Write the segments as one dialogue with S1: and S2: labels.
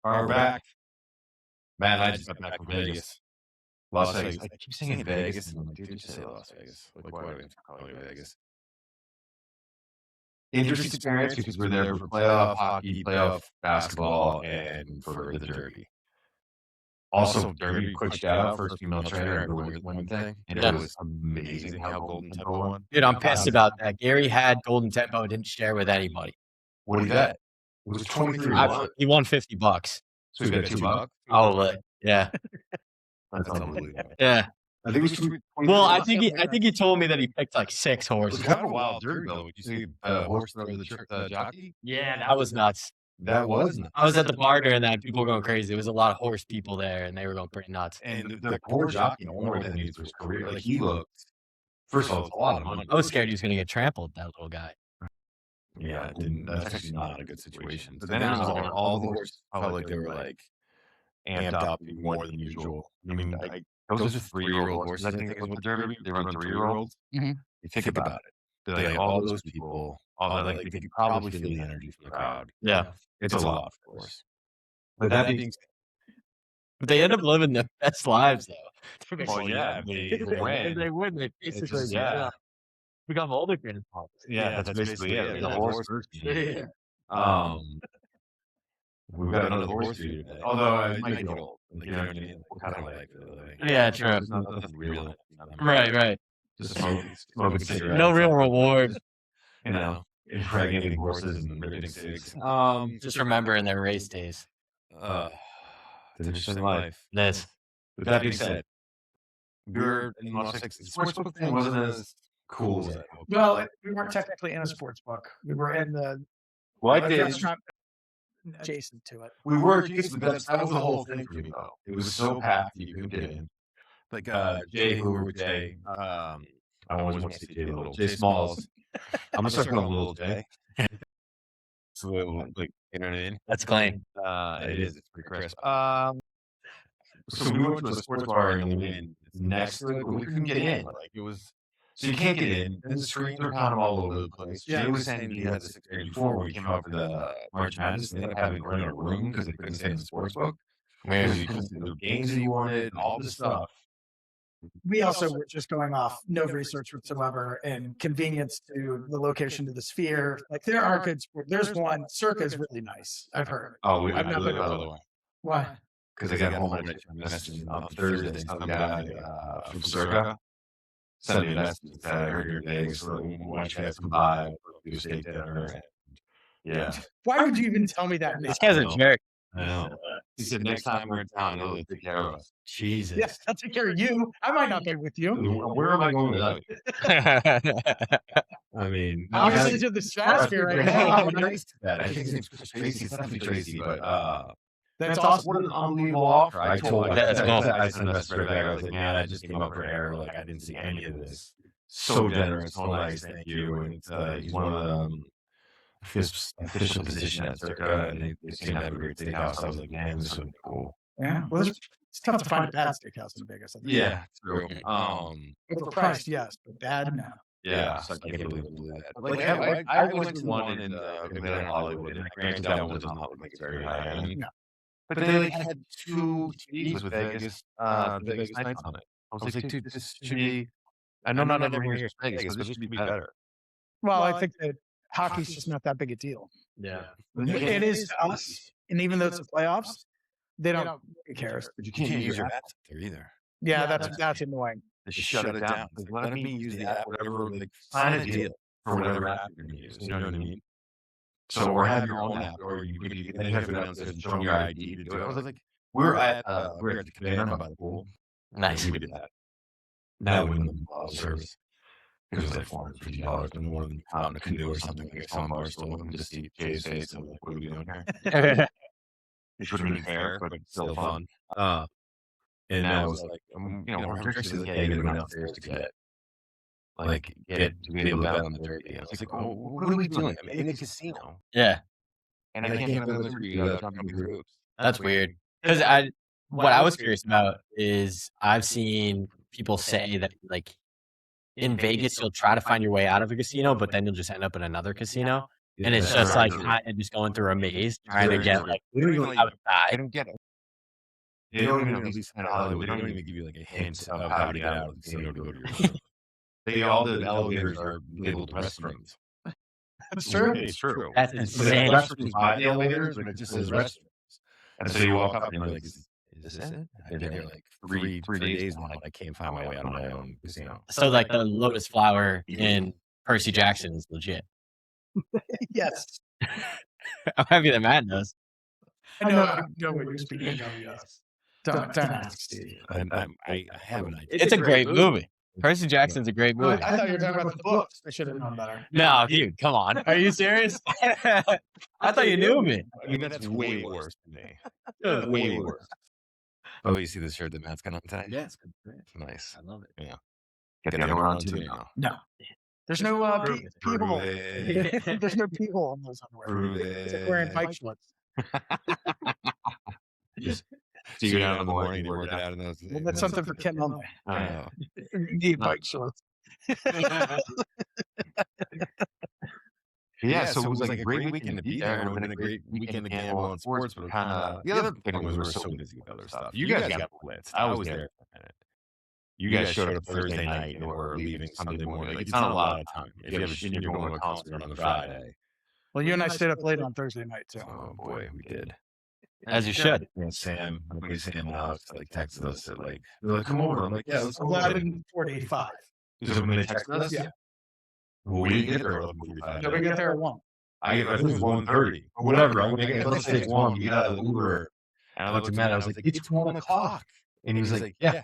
S1: are back. Man, I just got back from Vegas. Las Vegas. I keep saying Vegas, and I'm like, dude, just say Las Vegas. Like, why do we have to call it Vegas? Interesting experience because we're there for playoff hockey, playoff basketball, and for the Derby. Also, Derby, quick shout out, first female trainer ever win thing. And it was amazing how Golden Tempo won.
S2: Dude, I'm pissed about that. Gary had Golden Tempo, didn't share with anybody.
S1: What did he get? It was 23.
S2: He won $50.
S1: So he got $2?
S2: Oh, yeah.
S1: That's unbelievable.
S2: Yeah.
S1: I think it was
S2: well, I think he told me that he picked like 6 horses.
S1: It was kind of a wild Derby, though. Would you see a horse throw the jockey?
S2: Yeah, that was nuts.
S1: That was nuts.
S2: I was at the bar during that. People were going crazy. There was a lot of horse people there, and they were going pretty nuts.
S1: And the poor jockey, no more than needs his career. Like, he looked, first of all, it's a lot of money.
S2: I was scared he was going to get trampled, that little guy.
S1: Yeah, that's actually not a good situation. But then it was all the horses felt like they were, like, amped up more than usual. I mean, those are 3-year-old horses, I think, is what the Derby. They run 3-year-olds.
S2: Mm-hmm.
S1: You think about it. Like, all those people, they could probably feel the energy from the crowd.
S2: Yeah.
S1: It's a lot, of course. But that being said,
S2: they end up living their best lives, though.
S1: Well, yeah, they win.
S2: They win. They basically become older in politics.
S1: Yeah, that's basically it. The horse first.
S2: Yeah.
S1: We've got another horse for you today. Although it might get old. You know what I mean? Kind of like
S2: yeah, true.
S1: There's nothing real.
S2: Right.
S1: Just smoking cigarettes.
S2: No real reward.
S1: You know, impregnating horses and ripping cigs.
S2: Just remembering their race days.
S1: The interesting life.
S2: This.
S1: With that being said, you're in Las Vegas. The sportsbook thing wasn't as cool as I hoped.
S3: Well, we weren't technically in a sports book. We were in the restaurant adjacent to it.
S1: We were adjacent, but that was the whole thing for me, though. It was so packed that you couldn't get in. Like Jay Hoover with Jay. I always want to say Jay Little. Jay Smalls. I'm gonna start calling him Little Jay. It's a little, like, you know what I mean?
S2: That's clean.
S1: It is. It's pretty crisp. So we went to a sports bar in Lynn next to it, but we couldn't get in. Like, it was. So you can't get in, and the screens are kind of all over the place. Jay was saying he had this experience before when we came out for the March Madness. They ended up having to rent a room because they couldn't stay in the sports book. Because you couldn't see the games that you wanted and all this stuff.
S3: We also were just going off no research whatsoever and convenience to the location to the Sphere. Like, there are good sports. There's one. Circa is really nice, I've heard.
S1: Oh,
S3: I've not been.
S1: by the way.
S3: Why?
S1: Because I got home and message on Thursday. Some guy from Circa sent me a message that said, I heard you're in Vegas, so why don't you guys come by, do a steak dinner, and yeah.
S3: Why would you even tell me that?
S2: This guy's a jerk.
S1: I know. He said, next time we're in town, he'll take care of us.
S2: Jesus.
S3: Yes, I'll take care of you. I might not be with you.
S1: Where am I going without you? I mean,
S3: Obviously to the stratosphere right now.
S1: I'm nice to that. I think his name's Tracy. It's definitely Tracy, but
S3: That's awesome.
S1: What an unbelievable offer. I told him,
S2: That's awesome.
S1: I sent a message right back. I was like, man, I just came up for air. Like, I didn't see any of this. So generous, so nice, thank you. And he's one of the his official position at Circa, and they seem to have a great steakhouse. I was like, man, this would be cool.
S3: Yeah. Well, it's tough to find a bad steakhouse in Vegas.
S1: Yeah, true.
S3: Overpriced, yes, but bad, no.
S1: Yeah, so I can't believe that. Like, I went to one in Hollywood, and granted that one was not like very high end.
S3: No.
S1: But they had 2 TVs with Vegas nights on it. I was like, dude, this should be. I know not everyone here is Vegas, but this should be better.
S3: Well, I think that hockey's just not that big a deal.
S2: Yeah.
S3: It is to us, and even though it's the playoffs, they don't care.
S1: But you can't use your app there either.
S3: Yeah, that's annoying.
S1: They should shut it down. Let me use the app, whatever. Like, sign a deal for whatever app you're going to use. You know what I mean? So, or have your own app, or you have to go downstairs and show them your ID to do it. I was like, we're at the cabana by the pool.
S2: Nice.
S1: We did that. That would have been a service. It was like $450, and one of them out in a canoe or something. Like, some bar stole them just to eat Jay's face. So, like, what are we doing here? It wouldn't be fair, but it's still fun. And I was like, we're actually like, hey, we went downstairs to get to be able to bet on the Derby. I was like, well, what are we doing? I'm in a casino.
S2: Yeah.
S1: And I can't have the Derby jumping groups.
S2: That's weird. Because what I was curious about is I've seen people say that, like, in Vegas, you'll try to find your way out of a casino, but then you'll just end up in another casino. and it's just like hot and just going through a maze trying to get like
S1: They don't even I
S2: outside.
S1: don't get it. They don't even, at least in Hollywood, they don't even give you like a hint of how to get out of the casino to go to your room. All the elevators are labeled restrooms.
S3: That's true.
S1: It's true.
S2: That's
S1: So
S2: insane.
S1: the restrooms by the elevators, but it just says restrooms. And so you walk up and you're like, is this it? I've been there like three days now, and I can't find my way out of my own casino.
S2: So like the Lotus Flower in Percy Jackson is legit.
S3: Yes.
S2: I'm happy that Matt knows.
S3: I know what you're speaking of, yes. Don't ask, Steve.
S1: I have an idea.
S2: It's a great movie. Percy Jackson's a great movie.
S3: I thought you were talking about the books. I should have known better.
S2: No, dude, come on. Are you serious? I thought you knew me.
S1: I mean, that's way worse than me. That's way worse. Oh, you see the shirt that Matt's got on today?
S2: Yeah, it's good.
S1: Nice.
S2: I love it.
S1: Yeah. Get the underwear on too now.
S3: No. There's no people.
S1: Prove it.
S3: There's no people on those underwear.
S1: Prove
S3: It's like wearing
S1: it.
S3: bike shorts.
S1: So you go down in the morning and you work it out in those.
S3: Well, that's something for Ken Mumley.
S1: I know.
S3: You need bike shorts.
S1: Yeah, so it was like a great weekend to be there, and it would have been a great weekend to gamble on sports, but kind of the other thing was we were so busy with other stuff. You guys got blitzed. I was there for a minute. You guys showed up Thursday night and were leaving Sunday morning. Like, it's not a lot of time. If you're going to a concert on the Friday.
S3: Well, you and I stayed up late on Thursday night too.
S1: Oh boy, we did.
S2: As you should.
S1: And Sam, Sam and Alex like texted us at like, they're like, come over. I'm like, yeah, let's go.
S3: 11:45.
S1: So when they texted us,
S3: Yeah.
S1: Well, we didn't get there at 11:45.
S3: No, we got there at 1.
S1: I think it was 1:30 or whatever. Let's say it's 1. We get out of the Uber, and I looked at Matt. I was like, it's 1 o'clock, and he was like, yeah.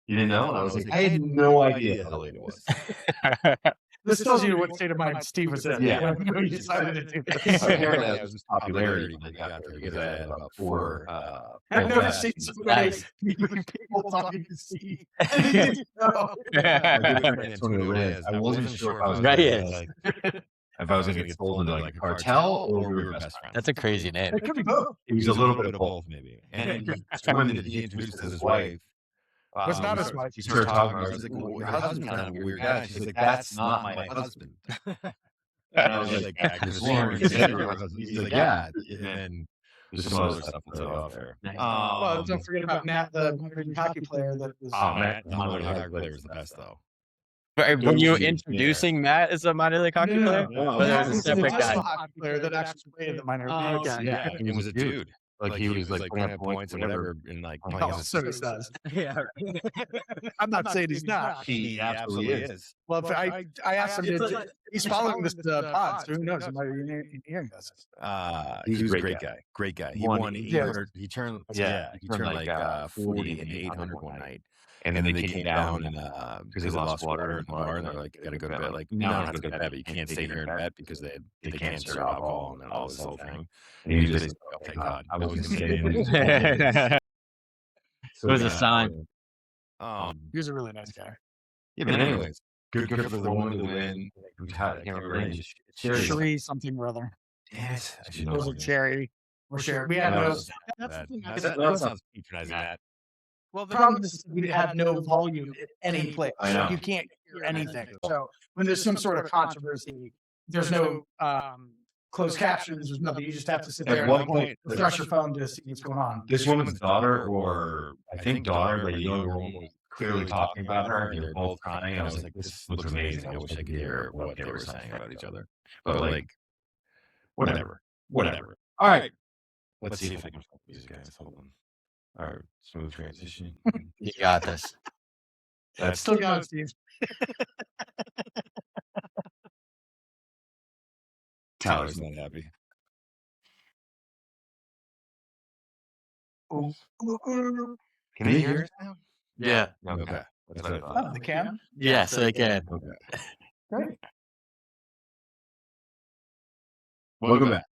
S1: You didn't know? And I was like, I had no idea how late it was.
S3: This tells you what state of mind Steve was in.
S1: Yeah.
S3: When he decided to do this.
S1: Apparently, that was just popularity when I got there because I had about 4.
S3: I've never seen so many people talking to Steve.
S1: That's what it is. I wasn't sure if I was
S2: Right,
S1: gonna
S2: yes.
S1: get, like, if I was going to get sold into like a cartel or we were best friends.
S2: That's a crazy name.
S3: It could be both.
S1: It was a little bit of both, maybe. And the woman that he introduced as his wife.
S3: Was not his wife.
S1: She started talking about her. She's like, well, your husband's kind of a weird guy. She's like, that's not my husband. And I was like, because Lauren said her husband. He's like, yeah. And then there's some other stuff that's off there.
S3: Well, don't forget about Matt, the minor league hockey player that was.
S1: Oh, Matt, the minor league hockey player is the best, though.
S2: Were you introducing Matt as a minor league hockey player?
S1: No,
S2: But
S3: Matt
S2: there's a
S3: was the
S2: separate guy.
S3: national hockey player that actually played in the minor leagues.
S2: okay.
S1: Yeah, he was a dude. Like he was like putting up points and whatever, and like playing
S3: Oh,
S1: as
S3: so he says.
S2: Yeah.
S3: I'm not saying he's not.
S1: he absolutely is.
S3: Well, if I asked him, he's following this pod, so who knows? He might be hearing this.
S1: He was a great guy. Great guy. He won.
S3: Yeah.
S1: He turned. Yeah, he turned like 40 and 800 one night. And then they came down and because they lost water in the bar, and they're like, "You got to go to bed." Like, no, not to go to bed, but you can't stay here and bet because they can't serve alcohol and all this whole thing. And he just, thank God, I was going to say.
S2: It was a sign.
S3: He was a really nice guy.
S1: Yeah, but anyways, good for the woman to win. I can't remember her name.
S3: Sherry something or other.
S1: Damn it! I should
S3: It
S1: know.
S3: was a Cherry. Or Sherry. We had
S1: That
S3: no.
S1: was
S3: That's the thing.
S1: That sounds patronizing. That.
S3: Well, the problem is we have no volume at any place.
S1: I know.
S3: You can't hear anything. So when there's some sort of controversy, there's no closed captions. There's nothing. You just have to sit there
S1: At
S3: and
S1: one
S3: like,
S1: point,
S3: refresh your phone to see what's going on.
S1: this woman's daughter, or I think daughter, like a younger woman, was clearly talking about her, and they were both crying. I was like, "This looks amazing." I wish I could hear what they were saying about each other. But like, whatever. All right, let's see if I can help these guys. Hold on. All right, smooth transition.
S2: You got this.
S1: That's
S3: Still got it, Steve.
S1: Tyler's not happy. Can they hear us now?
S2: Yeah.
S1: Okay. That's what I thought.
S3: Oh, they can.
S2: Yeah, so they can.
S1: Okay.
S3: Great.
S1: Welcome back.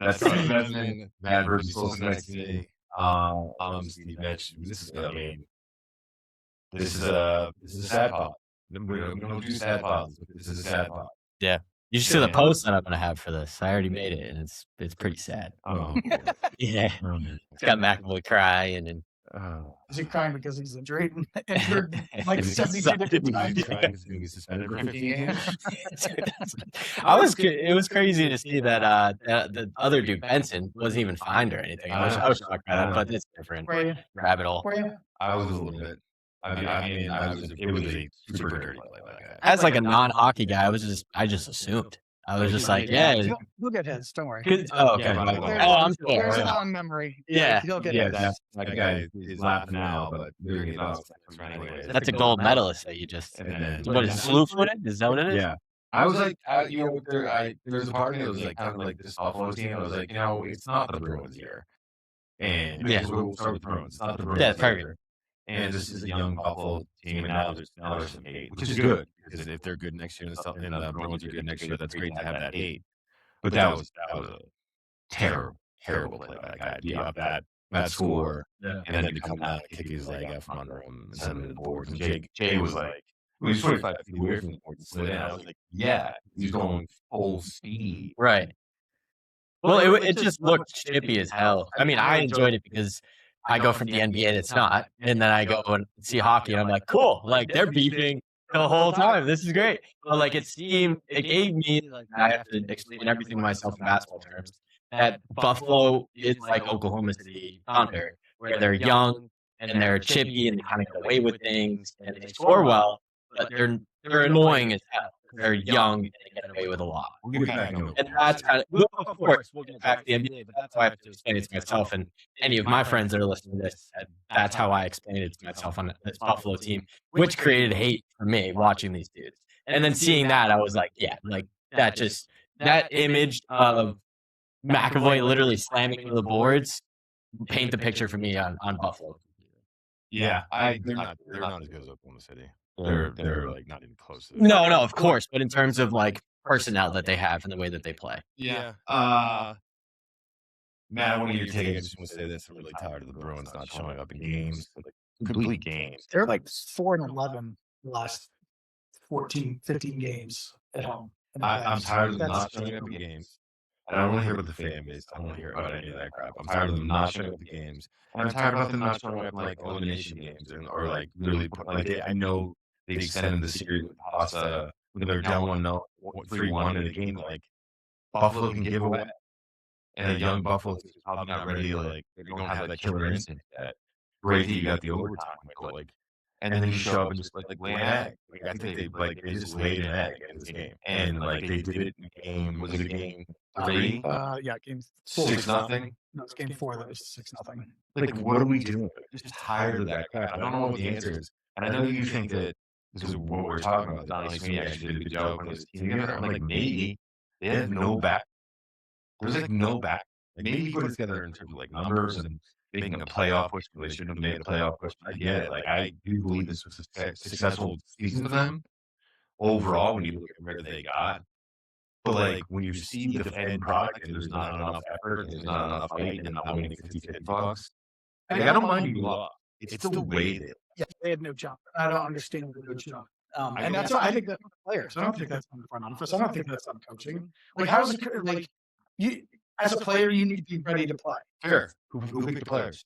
S1: That's been Matt versus Wilson next to me. I'm Steve Mitch. This is I mean, this is a sad pod. We don't do sad pods, but this is a sad pod.
S2: You should see the post that I'm gonna have for this. I already made it, and it's pretty sad.
S1: Oh,
S2: Yeah,
S1: man.
S2: it's got McAvoy crying and
S3: Is he crying because he's injured like
S1: Is he
S3: 72 different times?
S1: he's trying to be suspended for 15 games?
S2: It was crazy to see that the other dude Benson wasn't even fined or anything. I was shocked by that, but it's different.
S3: Were you?
S2: Rabbit hole.
S3: Were you?
S1: I was a little bit. It was a super dirty play by that guy.
S2: As like a non-hockey guy, I just assumed. I was just like, yeah.
S3: We'll get his. Don't worry.
S2: Oh, okay.
S1: Yeah,
S2: I'm
S3: There's
S2: sure.
S3: a long memory.
S2: Yeah.
S3: He'll get
S1: Yeah,
S3: his.
S1: that guy is laughing now, but we're gonna get lost anyways.
S2: That's a gold medalist that you just.
S1: And then,
S2: What is it, slew footed? Is that what it is?
S1: Yeah. I was like, there's a part of me that was like, kind of like this Buffalo team. I was like, it's not the Bruins here. And
S2: Yeah.
S1: we'll start with the Bruins. It's not the Bruins.
S2: Yeah, perfect.
S1: here. And this is a young Buffalo team, and now there's some hate, which is good because if they're good next year and the Bruins are good next year, that's great to have that hate. But that was a terrible play by that guy. To be up that score, and then to come out and kick his leg out from under him and send him to the boards. And Jay was like, he was 25 feet away from the board and slid in. I was like, yeah, he's going full speed.
S2: Right. Well, it just looked chippy as hell. I mean, I enjoyed it because I go from the NBA and it's not, and then I go and see hockey and I'm like, cool, like they're beefing the whole time. This is great. But like it gave me like I have to explain everything to myself in basketball terms. That Buffalo is like Oklahoma City Thunder, where they're young and they're chippy and they kind of get away with things and they score well, but they're annoying as hell. They're young and they get away with a lot.
S1: We'll get back into it.
S2: And that's kind of course we'll get back to the NBA, but that's why I have to explain it to myself and any of my friends that are listening to this. That's how I explained it to myself on this Buffalo team, which created hate for me watching these dudes. And then seeing that, I was like, yeah, like that image of McAvoy literally slamming into the boards paint the picture for me on Buffalo.
S1: Yeah, they're not as good as Oklahoma City. They're like not even close to it.
S2: No, of course, but in terms of like personnel that they have and the way that they play.
S1: Yeah. Matt, I want to hear your take. I just want to say this: I'm really tired of the Bruins not showing up in games, like complete games.
S3: They're like 4-11 the last 14, 15 games at home.
S1: I'm tired of them not showing up in games. And I don't want to hear about the fan base. I don't want to hear about any of that crap. I'm tired of them not showing up in games. And I'm tired of them not showing up in like elimination games or like really I know they extended the series with Pasta when they're down 3-1 in a game like Buffalo can give away. And a young Buffalo team is probably not ready to they don't have that killer instinct yet. Great that you got the overtime, and then you show up and just lay an egg. I think they just laid an egg in this game, and they did it in a game. Was it game 3?
S3: Yeah, game 4.
S1: 6-0.
S3: No, it's game 4 that was 6-0.
S1: What are we doing? I'm just tired of that crap. I don't know what the answer is, and I know you think that this is what we're talking about. Donnie Sweeney actually did a good job putting his team together. I'm like, maybe they have no back. There's no back. Maybe he put it together in terms of numbers and making a playoff push. They shouldn't have made a playoff push. I get it. I do believe this was a successful season for them overall when you look at where they got. But when you see the end product and there's not enough effort and there's not enough fight and not winning 50-50 bucks, I don't mind you lost. It's the way they.
S3: Yeah, they had no jump. I don't understand the no jump. And that's why I think that's on the players. I don't think that's on the front office. I don't think that's on coaching. How's it you? As a player, you need to be ready to play.
S1: Sure. Who picked the players?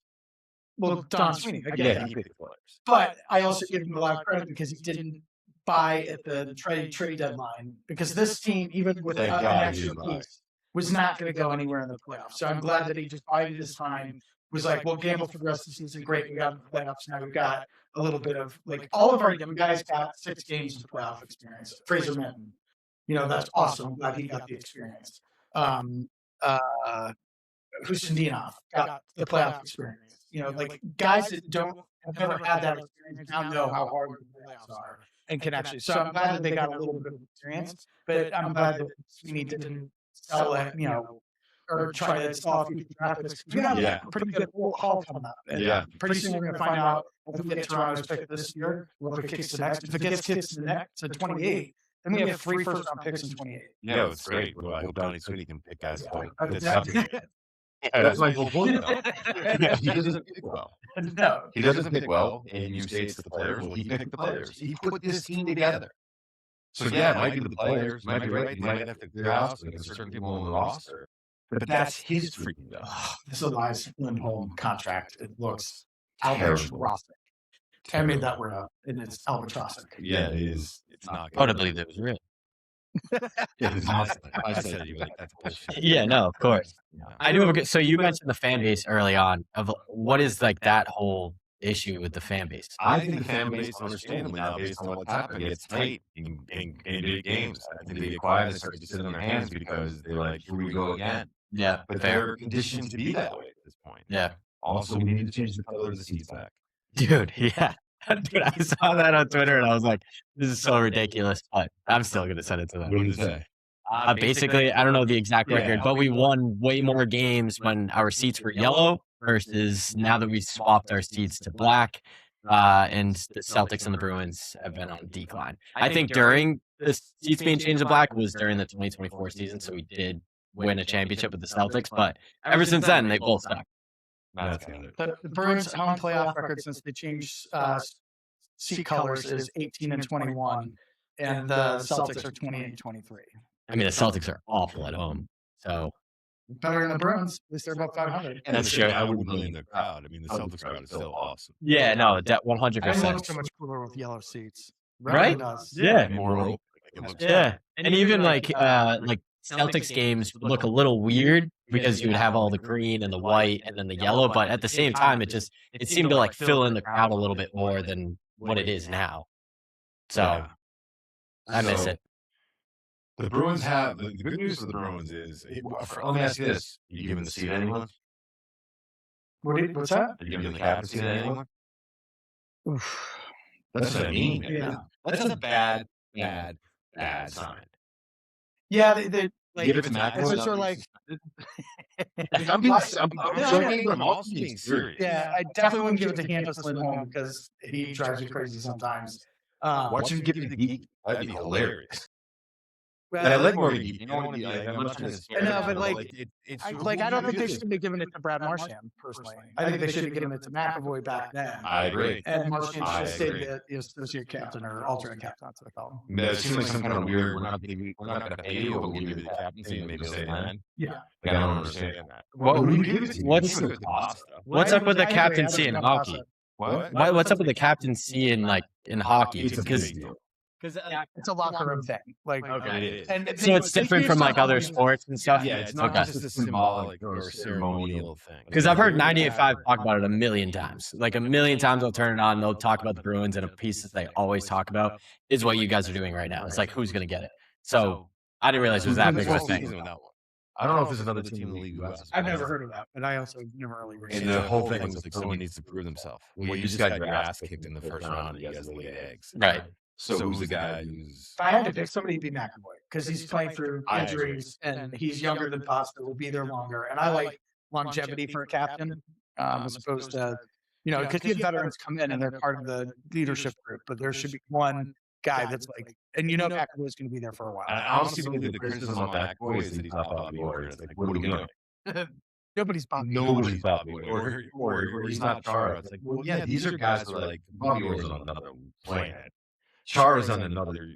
S3: Well, Don Sweeney. I get that.
S1: He picked the players.
S3: But I also give him a lot of credit because he didn't buy at the trade deadline. Because this team, even with an extra piece, was not going to go anywhere in the playoffs. So I'm glad that he just bided his time. Was like, we'll gamble for the rest of the season. Great, we got the playoffs. Now we've got a little bit of all of our young guys got 6 games of playoff experience. Fraser Minton, that's awesome. I'm glad he got the experience. Husendinov got the playoff experience. Guys that have never had that experience now know how hard the playoffs are and can actually. So I'm glad that they got a little bit of experience, but I'm glad that Sweeney didn't sell it, or try to sell future draft picks. We have a pretty good haul coming up. And pretty soon we're going to find out if we get Toronto's pick this year, or if it kicks the next. If it gets kicked to the next to 28. Then we have 3 first-round picks in 28.
S1: Yeah, it's great. Well, I hope Donnie Sweeney can pick guys.
S3: That's
S1: my whole point. He doesn't pick well.
S3: No,
S1: he doesn't pick well, and you say it's the players. Well, he picked the players. He put this team together. So it might be the players. Might be right. He might have to clear out certain people on the roster. But that's his freaking job.
S3: This Elias Lindholm contract. It looks albatrossic. I made that word up, and it's albatrossic.
S1: Yeah, it is. It's not
S2: I would
S1: good.
S2: have believed it was real.
S1: Yeah, it's not. I said you like that's bullshit.
S2: Yeah, no, of course.
S1: Yeah.
S2: I do have a good. So you mentioned the fan base early on. Of what is like that whole issue with the fan base?
S1: I think the fan base, understandably now, based on what's happened, gets tight in big games. I think they get quiet and start to sit on their hands because they're like, "Here we go again."
S2: Yeah,
S1: But
S2: fair.
S1: they're conditioned to be that way at this point.
S2: Yeah,
S1: Also, we need to change the color of the seats back.
S2: dude. Yeah, dude. I saw that on Twitter and I was like, "This is so ridiculous." But I'm still gonna send it to
S1: What
S2: them.
S1: did it say?
S2: Basically, I don't know the exact
S1: Yeah.
S2: record, but we won way more games when our seats were yellow versus now that we swapped our seats to black. And the Celtics and the Bruins have been on decline. I think during the seats being changed to black was during the 2024 season, so we did win a championship with the Celtics. But ever since then, they both suck.
S1: That's got it.
S3: The Bruins' home playoff record since they changed seat colors is 18-21, and the Celtics are 28-23.
S2: I mean, the Celtics are awful at home, so
S3: Better than the Bruins. At least they're above 500.
S1: And
S2: That's
S1: that's
S2: true.
S1: true. I wouldn't blame the crowd. I mean, the Celtics crowd is still awesome.
S2: yeah, no, that 100%.
S3: It looks so much cooler with yellow seats.
S2: Right?
S3: It does.
S2: Yeah.
S1: More open. Like, it looks
S2: Yeah, and even like Celtics games would look a little weird because you would have all the green and the white and then the yellow, but at the same time, it seemed to like fill in the crowd a little bit more than what it is now. So
S1: Yeah.
S2: I miss
S1: So,
S2: it.
S1: The Bruins have the good news for the Bruins is. Let me ask you this: Are you giving the seat to anyone?
S3: What's that?
S1: Are you giving the captaincy to anyone? That's what I mean. Man.
S3: Yeah.
S1: That's a bad sign.
S3: Yeah, they like.
S1: Give it to McAvoy.
S3: It's sort of like.
S1: I'm joking, but I'm also being serious.
S3: Yeah, I definitely wouldn't give it to Hampus Lindholm because he drives you crazy sometimes.
S1: Watch him give it to Geek. That'd be hilarious.
S3: Well,
S1: And I like more Geek. You know what I mean? I'm not trying to
S3: I know, but like,
S1: it's
S3: I don't think they should have given it to Brad Marchand personally. I think they should have given it to McAvoy back then.
S1: I agree.
S3: And Marchand should
S1: I
S3: have stayed
S1: agree.
S3: the associate captain or alternate captain. That's what I call him.
S1: That seems like some kind of weird. We're not going to pay you, but we'll give you the captaincy and maybe say that.
S3: Yeah.
S1: Like, I don't understand that.
S2: What-
S1: What do you give it to?
S2: what's-
S1: You give it to Costa.
S2: What's up with the captaincy in hockey?
S1: What?
S2: What's up with the captaincy in hockey?
S1: It's a
S2: Because
S1: big deal.
S3: It's a locker room thing. Like,
S2: Okay.
S1: It is.
S3: and
S2: so it's different from like other sports and stuff.
S1: Yeah, it's not
S2: Okay.
S1: just a symbolic or ceremonial thing.
S2: Because I've heard 98.5 talk about it a million times. Like a million times I'll turn it on, they'll talk about the Bruins, and a piece that they always talk about is what you guys are doing right now. It's like, who's going to get it? So I didn't realize it was that big of a thing.
S1: I don't know if there's another team in the league who has.
S3: I've never heard of that, but I also never really
S1: And
S3: researched
S1: the
S3: it.
S1: whole thing was like someone needs to prove themselves. Well, you just got your ass kicked in the first round, and you guys laid eggs.
S2: Right.
S1: So who's the guy who's?
S3: If I had to pick somebody, it'd be McAvoy because he's playing through
S1: I
S3: injuries and he's younger than Pasta, will be there longer. And I like longevity for a captain as opposed to, because you have veterans come in and they're part of the leadership group, but there should be one guy that's like, and McAvoy's going to be there for a while.
S1: I honestly believe that the criticism on McAvoy is that he's not Bobby Orr. It's like, what are we doing?
S3: Nobody's Bobby.
S1: Nobody's Bobby Orr, or he's not Chara. It's like, well, yeah, these are guys who are like Bobby Orr's on another planet. Chara's on another,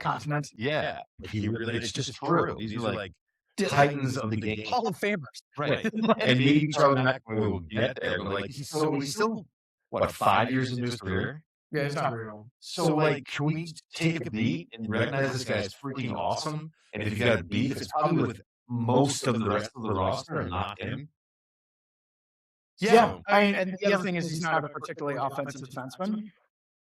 S3: Continent.
S1: Yeah, it's just true. These are like titans of the game.
S3: Hall of Famers.
S1: Right. And maybe Charlie McAvoy will get there, but like he's still what 5 years into his career.
S3: Yeah, it's not real.
S1: So like, can we take a beat and recognize this guy is freaking awesome? And if you got a beef, it's probably with most of the rest of the roster and not him.
S3: Yeah, and the other thing is he's not a particularly offensive defenseman.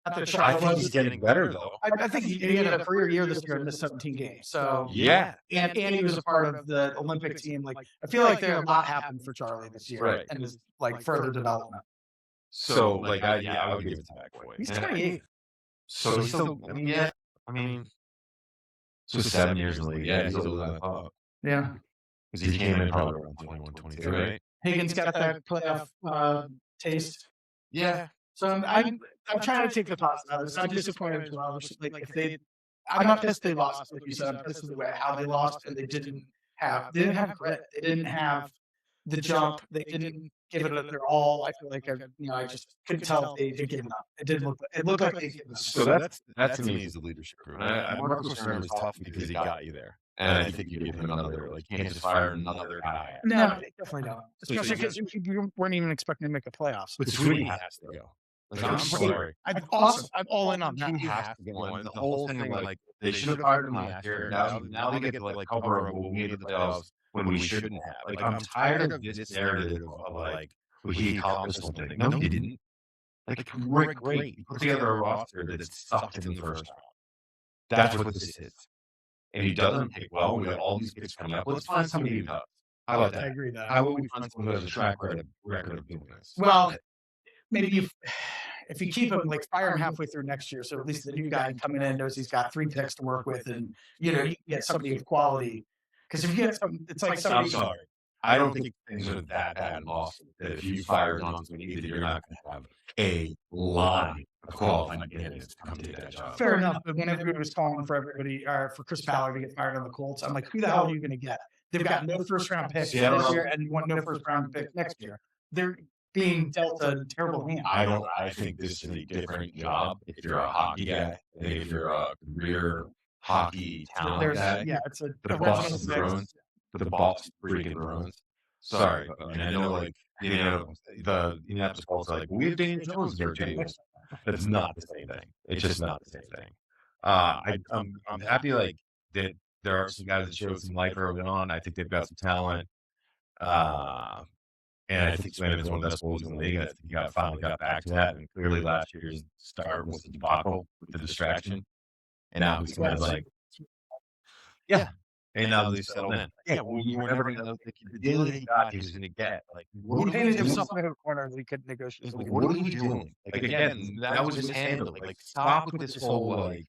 S1: I think he's getting better though.
S3: I think he had a career year this year in the 17 games. So
S1: Yeah.
S3: and he was a part of the Olympic team. Like I feel like there a lot happened for Charlie this year,
S1: Right.
S3: and his further development.
S1: So like, I would give it to McAvoy.
S3: He's 28.
S1: So he's still, so 7 years in the league. Yeah, he's older than I thought.
S3: Yeah,
S1: Because he came in probably around 21, 22, right?
S3: Higgins got that playoff taste.
S1: Yeah.
S3: So I'm trying to take the positive out of this. I'm disappointed as well. Like if I'm not pissed they lost. Like you said, I'm pissed with the way how they lost, and they didn't have grit. They didn't have the jump. They didn't give it their all. I feel like I just couldn't tell if they had given up. It didn't look. It looked like they given up.
S1: So that to me is the leadership group. And Marcus Sturm is tough because he got you there. And I think you give him another, like, you can't just fire another guy.
S3: No, they definitely don't.
S1: So
S3: Especially because you weren't even expecting to make the playoffs.
S1: But Sweeney has to go. Like, I'm sorry.
S3: I'm awesome. I'm all in on that.
S1: He has to go. And the whole thing, like, they should have fired him last year. Now they get to, like, cover up when we made the playoffs when we shouldn't have. Like, I'm tired of this narrative of, like, well, he accomplished something. No, he didn't. Like, great. He put together a roster that sucked in the first round. That's what this is. And he doesn't pick well. We got all these picks coming up. Let's find somebody who does. How about that?
S3: I agree with that.
S1: How about we find someone who has a track record of doing this?
S3: Well, maybe if you keep him, like, fire him halfway through next year, so at least the new guy coming in knows he's got 3 picks to work with, and you can get somebody of quality. Because if you get some, it's like
S1: I'm
S3: somebody.
S1: sorry. I don't think things are that bad in Boston that if you fire Don Sweeney, that you're not going to have a line of qualified candidates to come take that job.
S3: Fair enough, but when everybody was calling for everybody, for Chris Ballard to get fired on the Colts, I'm like, who the hell are you going to get? They've got no first round picks this year, and no first round pick next year. They're being dealt a terrible hand.
S1: I think this is a different job if you're a hockey guy. I think if you're a career hockey talent guy,
S3: it's a
S1: the Boston Bruins, the Boston freaking Bruins. Sorry, and I know, like, the Indianapolis Colts are like, we have Daniel Jones there too. That's not the same thing. It's just not the same thing. I'm happy, like, that there are some guys that showed some life early on. I think they've got some talent. And I think Swayman's one of the best goalies in the league. I think he finally got back to that. And clearly last year's start was the debacle with the distraction. And now he's kind of like, yeah. And now they've settled in. Yeah, well, you were never going to know the deal that he got, he was going to get. Like,
S3: He painted himself in a corner that he couldn't negotiate.
S1: like, what are we doing? Like, again, that was mishandled. Like, stop with this whole, like,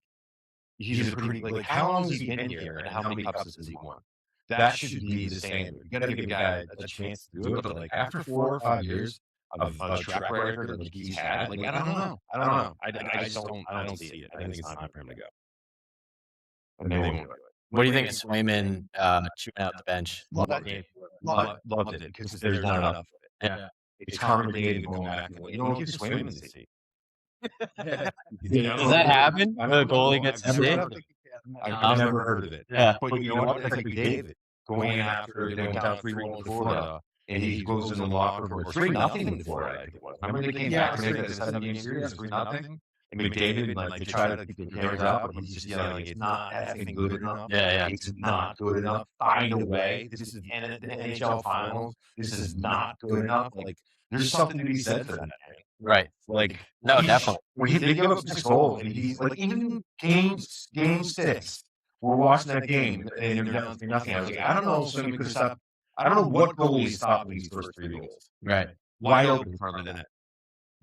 S1: he's a pretty, like, how long has he been here and how many cups has he won? That should be the standard. You got to give a guy a chance to do it. But, like, after 4 or 5 years of a track record that, like, he's had, like, I don't know. I just don't see it. I think it's time for him to go. And they won't do it.
S2: What do you think of Swayman shooting out the bench?
S3: Loved
S1: Loved it because there's not enough of it.
S2: Yeah.
S1: It's complicated going back and, you know, give Swayman the seat.
S2: Does that happen when a goalie gets empty?
S1: I've never heard of it.
S2: Yeah.
S1: But you know what? It's like David going after, down 3-1 in Florida, and he goes in the locker room for 3-0 in Florida, I think it was. Remember they came back and made that 7-game series, 3-0? And McDavid, like, they try to keep their cameras up, but he's just yelling, it's not effing good enough.
S2: Yeah.
S1: It's not good enough. Find a way. This is the NHL Finals. This is not good enough. Like, there's something to be said for that.
S2: Right.
S1: Like,
S2: No, definitely.
S1: When they give up 6 goals, and he's like, even game 6, we're watching that game, and they're down 3-0. I was like, I don't know if somebody could have stopped. I don't know what goalie stopped these first 3 goals.
S2: Right.
S1: Wide open in front of the net.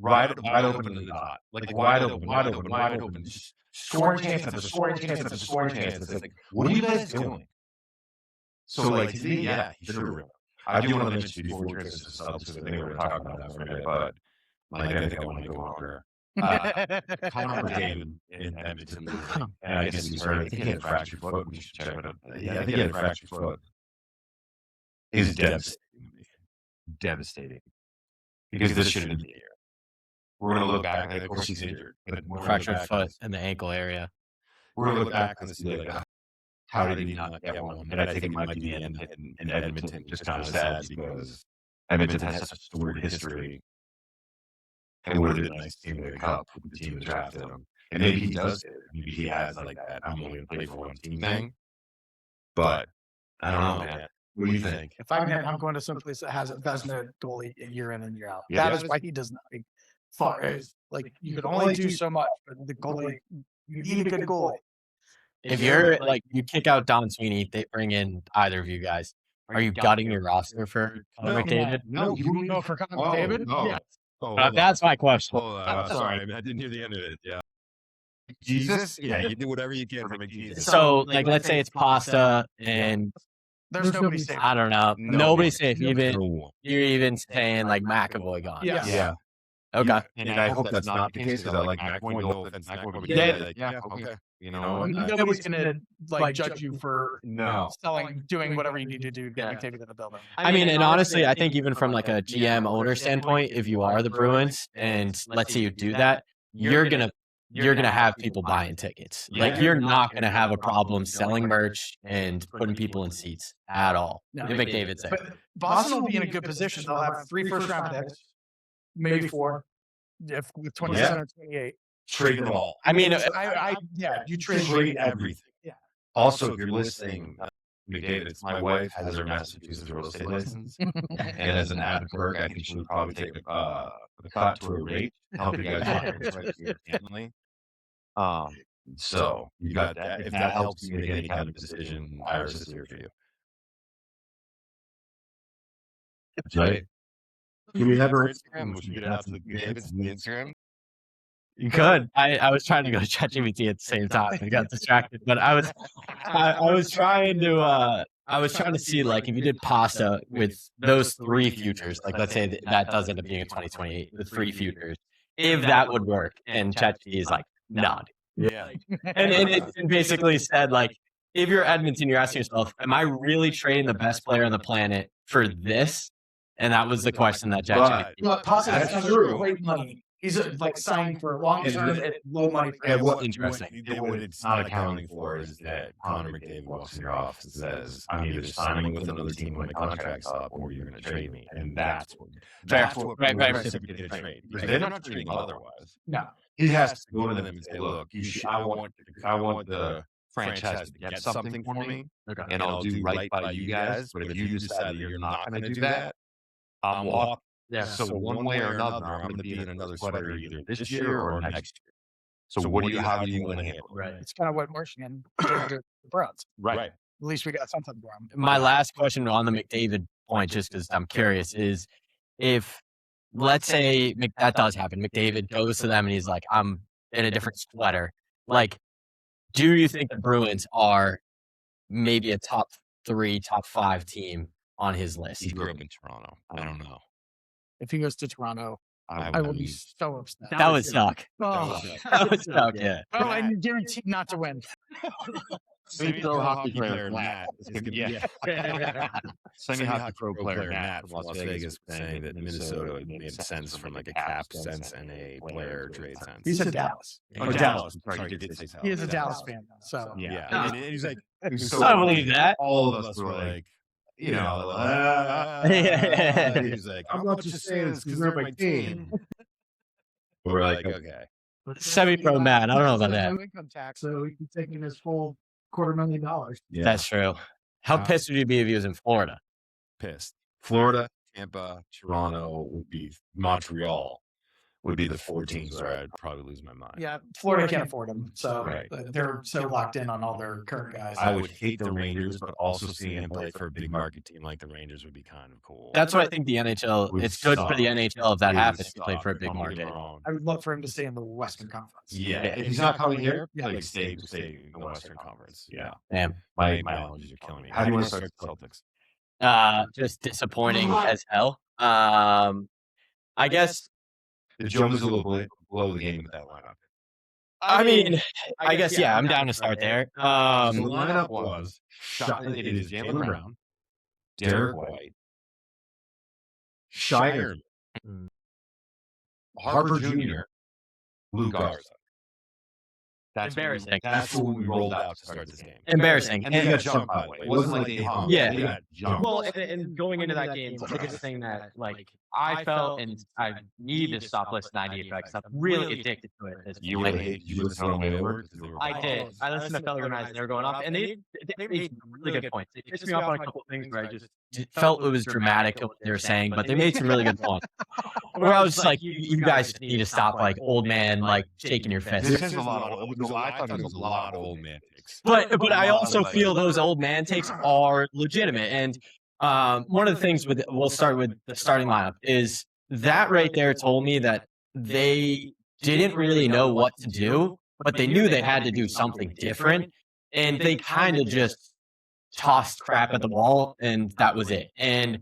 S1: Wide open in the dot. Like, wide open. Just scoring chance after scoring chance after scoring chance. It's like, what are you guys doing? So, like, to me, yeah, he should have. I do want to mention before we transition to Celtics, because I think we're going to talk about that for a minute, but like, I think I want to go longer. Connor McDavid in Edmonton, and I guess he's hurt. I think he had a fractured foot. We should check it out. Yeah, I think he had a fractured foot. Is devastating. Because this should have been the year. We're going to look back, and of course he's injured. But
S2: Fractured foot in the ankle area.
S1: We're going to look back and see, like, how did he not get one? And I think it might be the end in Edmonton. Just kind of sad because Edmonton has such a storied history. And it would have been nice to win a cup with the team that drafted him. And maybe he does it. Maybe he has, like, that I'm only going to play for one team thing. But I don't know, man. What do you think?
S3: If I'm him, I'm going to some place that has a Vezina goalie year in and year out.
S1: Yeah.
S3: That is why he does nothing. Far as, like, you can only do so much, but the goalie, you need a good goalie.
S2: If you're like, you kick out Don Sweeney, they bring in either of you guys. Are you gutting your roster for Connor McDavid?
S1: No, you don't know
S3: for Connor McDavid?
S1: No.
S3: Yes.
S2: That's my question.
S4: Sorry, I didn't hear the end of it. Yeah.
S1: Jesus?
S4: Yeah, you do whatever you can for McJesus.
S2: So, like, let's say it's Pasta and
S3: There's nobody safe.
S2: I don't know. Nobody's safe. Even
S4: No.
S2: you're even saying like McAvoy gone.
S3: Yeah.
S1: Yeah.
S2: Okay.
S1: And I hope that's not the case because I like McAvoy. No offense, McAvoy. Yeah, okay. You know,
S3: Nobody's gonna like judge you for
S1: no.
S3: doing whatever you need to do to get McDavid in the building.
S2: I mean, and honestly, I think even from like a GM owner standpoint, if you are the Bruins and let's say you do that, you're gonna you're going to have people buying tickets. Like, you're not going to have a problem selling merch and putting people in seats at all.
S3: No.
S2: If McDavid's there.
S3: But Boston will be in a good position. They'll have 3 first-round picks, maybe 4, if with 27 or 28.
S1: Trade them all.
S2: I mean,
S3: you
S1: Trade everything.
S3: Yeah.
S1: Also, if you're listening, McDavid, my wife has her Massachusetts real estate license, and as an added perk, I think she would probably take a cut to a rate to help you guys find your family. So you got that. If that helps you make any kind of decision, Iris is here for you. Right? Can we have her Instagram? We should get out to the Instagram.
S2: you could. I was trying to go to ChatGPT at the same time. I got distracted, but I was trying to see, like, if you did pasta with those 3 futures, like, let's say that does end up being a 2028, the 3 futures, if that would work. And ChatGPT is like, no.
S1: Yeah.
S2: And it basically said, like, if you're Edmonton, you're asking yourself, am I really trading the best player on the planet for this? And that was the question that ChatGPT.
S3: Well, Pasta
S1: That's
S3: has
S1: true.
S3: great money. He's like signed for a long term at low money.
S1: And what
S2: Interesting.
S1: what it's not accounting for is that Connor McDavid walks in your office and says, "I'm either signing with another team when my contract's up, or you're going to trade me," and that's what
S2: Right.
S1: precipitated a trade. Because they're not trading him otherwise.
S3: No.
S1: He has to go to them and say, "Look, I want the franchise to get something for me, and I'll do right by you guys. But if you decide that you're not going to do that, I'm walking."
S2: Yeah.
S1: So one way or another, I'm going to be in another sweater either this year or next year. So how do you want to handle it?
S2: Right.
S3: It's kind of what Martian did to the Bruins.
S1: Right.
S3: At least we got something for him.
S2: My last question on the McDavid point, just because I'm curious, is if, let's say that does happen, McDavid goes to them and he's like, I'm in a different sweater. Like, do you think the Bruins are maybe a top 3, top 5 team on his list?
S1: He grew up in Toronto. I don't know.
S3: If he goes to Toronto,
S1: I
S3: I will be so upset.
S2: That would suck.
S3: Oh,
S2: That would suck, yeah.
S3: oh, and you're guaranteed not to win.
S1: Semi-pro hockey player Matt. Yeah. Semi-hockey pro player Matt from Las Vegas saying that Minnesota made sense from like a cap sense and a player trade sense.
S3: He said Dallas.
S1: Oh, Dallas. Sorry, he did say Dallas.
S3: He is a Dallas fan, so
S1: Yeah. And he's like,
S2: I believe that.
S1: all of us were like, you know, he's like, I'm not just saying this because they're my team. We're like, okay.
S2: Semi-pro man. I don't know about that.
S3: No income tax, so he can take in his full $250,000.
S1: Yeah.
S2: That's true. How pissed would you be if he was in Florida?
S1: Pissed. Florida, Tampa, Toronto would be Montreal. Would be the 4 teams where I'd probably lose my mind.
S3: Yeah, Florida can't afford him, so
S1: Right.
S3: they're so locked in on all their current guys.
S1: I would hate the Rangers, but also seeing him play for a big market team like the Rangers would be kind of cool.
S2: That's what I think the NHL,
S1: Would
S2: it's good for the
S1: suck.
S2: NHL if that
S1: It would
S2: happens to play
S1: suck,
S2: for a big
S1: don't get me
S2: market.
S1: wrong.
S3: I would love for him to stay in the Western Conference.
S1: Yeah, if he's not coming here,
S3: Yeah.
S1: like stay in the Western Conference. Yeah,
S2: Damn.
S1: my allergies are killing me. How do you want to start the Celtics?
S2: Just disappointing as hell. I guess,
S1: The Jones will blow the game with that lineup.
S2: I mean, I guess, yeah, I'm down to start there.
S1: So the lineup was it is Jaylen Brown, Derek White, Shire, Harper Jr., Luke Garza. That's
S2: Embarrassing.
S1: That's what we rolled out to start this game.
S2: Embarrassing.
S1: And he got jumped, by the way. It wasn't like they hung.
S2: Yeah.
S1: He got jumped.
S5: Well, and going into that game, the biggest thing that like I felt, and I need to stop listening to 98 because I'm really addicted to it.
S1: You would listen on the way over?
S5: I did. I listened to fellow guys and they were going off, and they made really good points. They pissed me off on a couple of things where I just
S2: felt it was dramatic what they were saying, but they made some really good points. Where I was just like, you guys need to stop, like, old man, like, shaking your fist.
S1: This is a lot of I thought it was a lot of old man takes.
S2: But I also feel those old man takes are legitimate. And one of the things we'll start with the starting lineup is that right there told me that they didn't really know what to do, but they knew they had to do something different. And they kind of just tossed crap at the wall, and that was it. And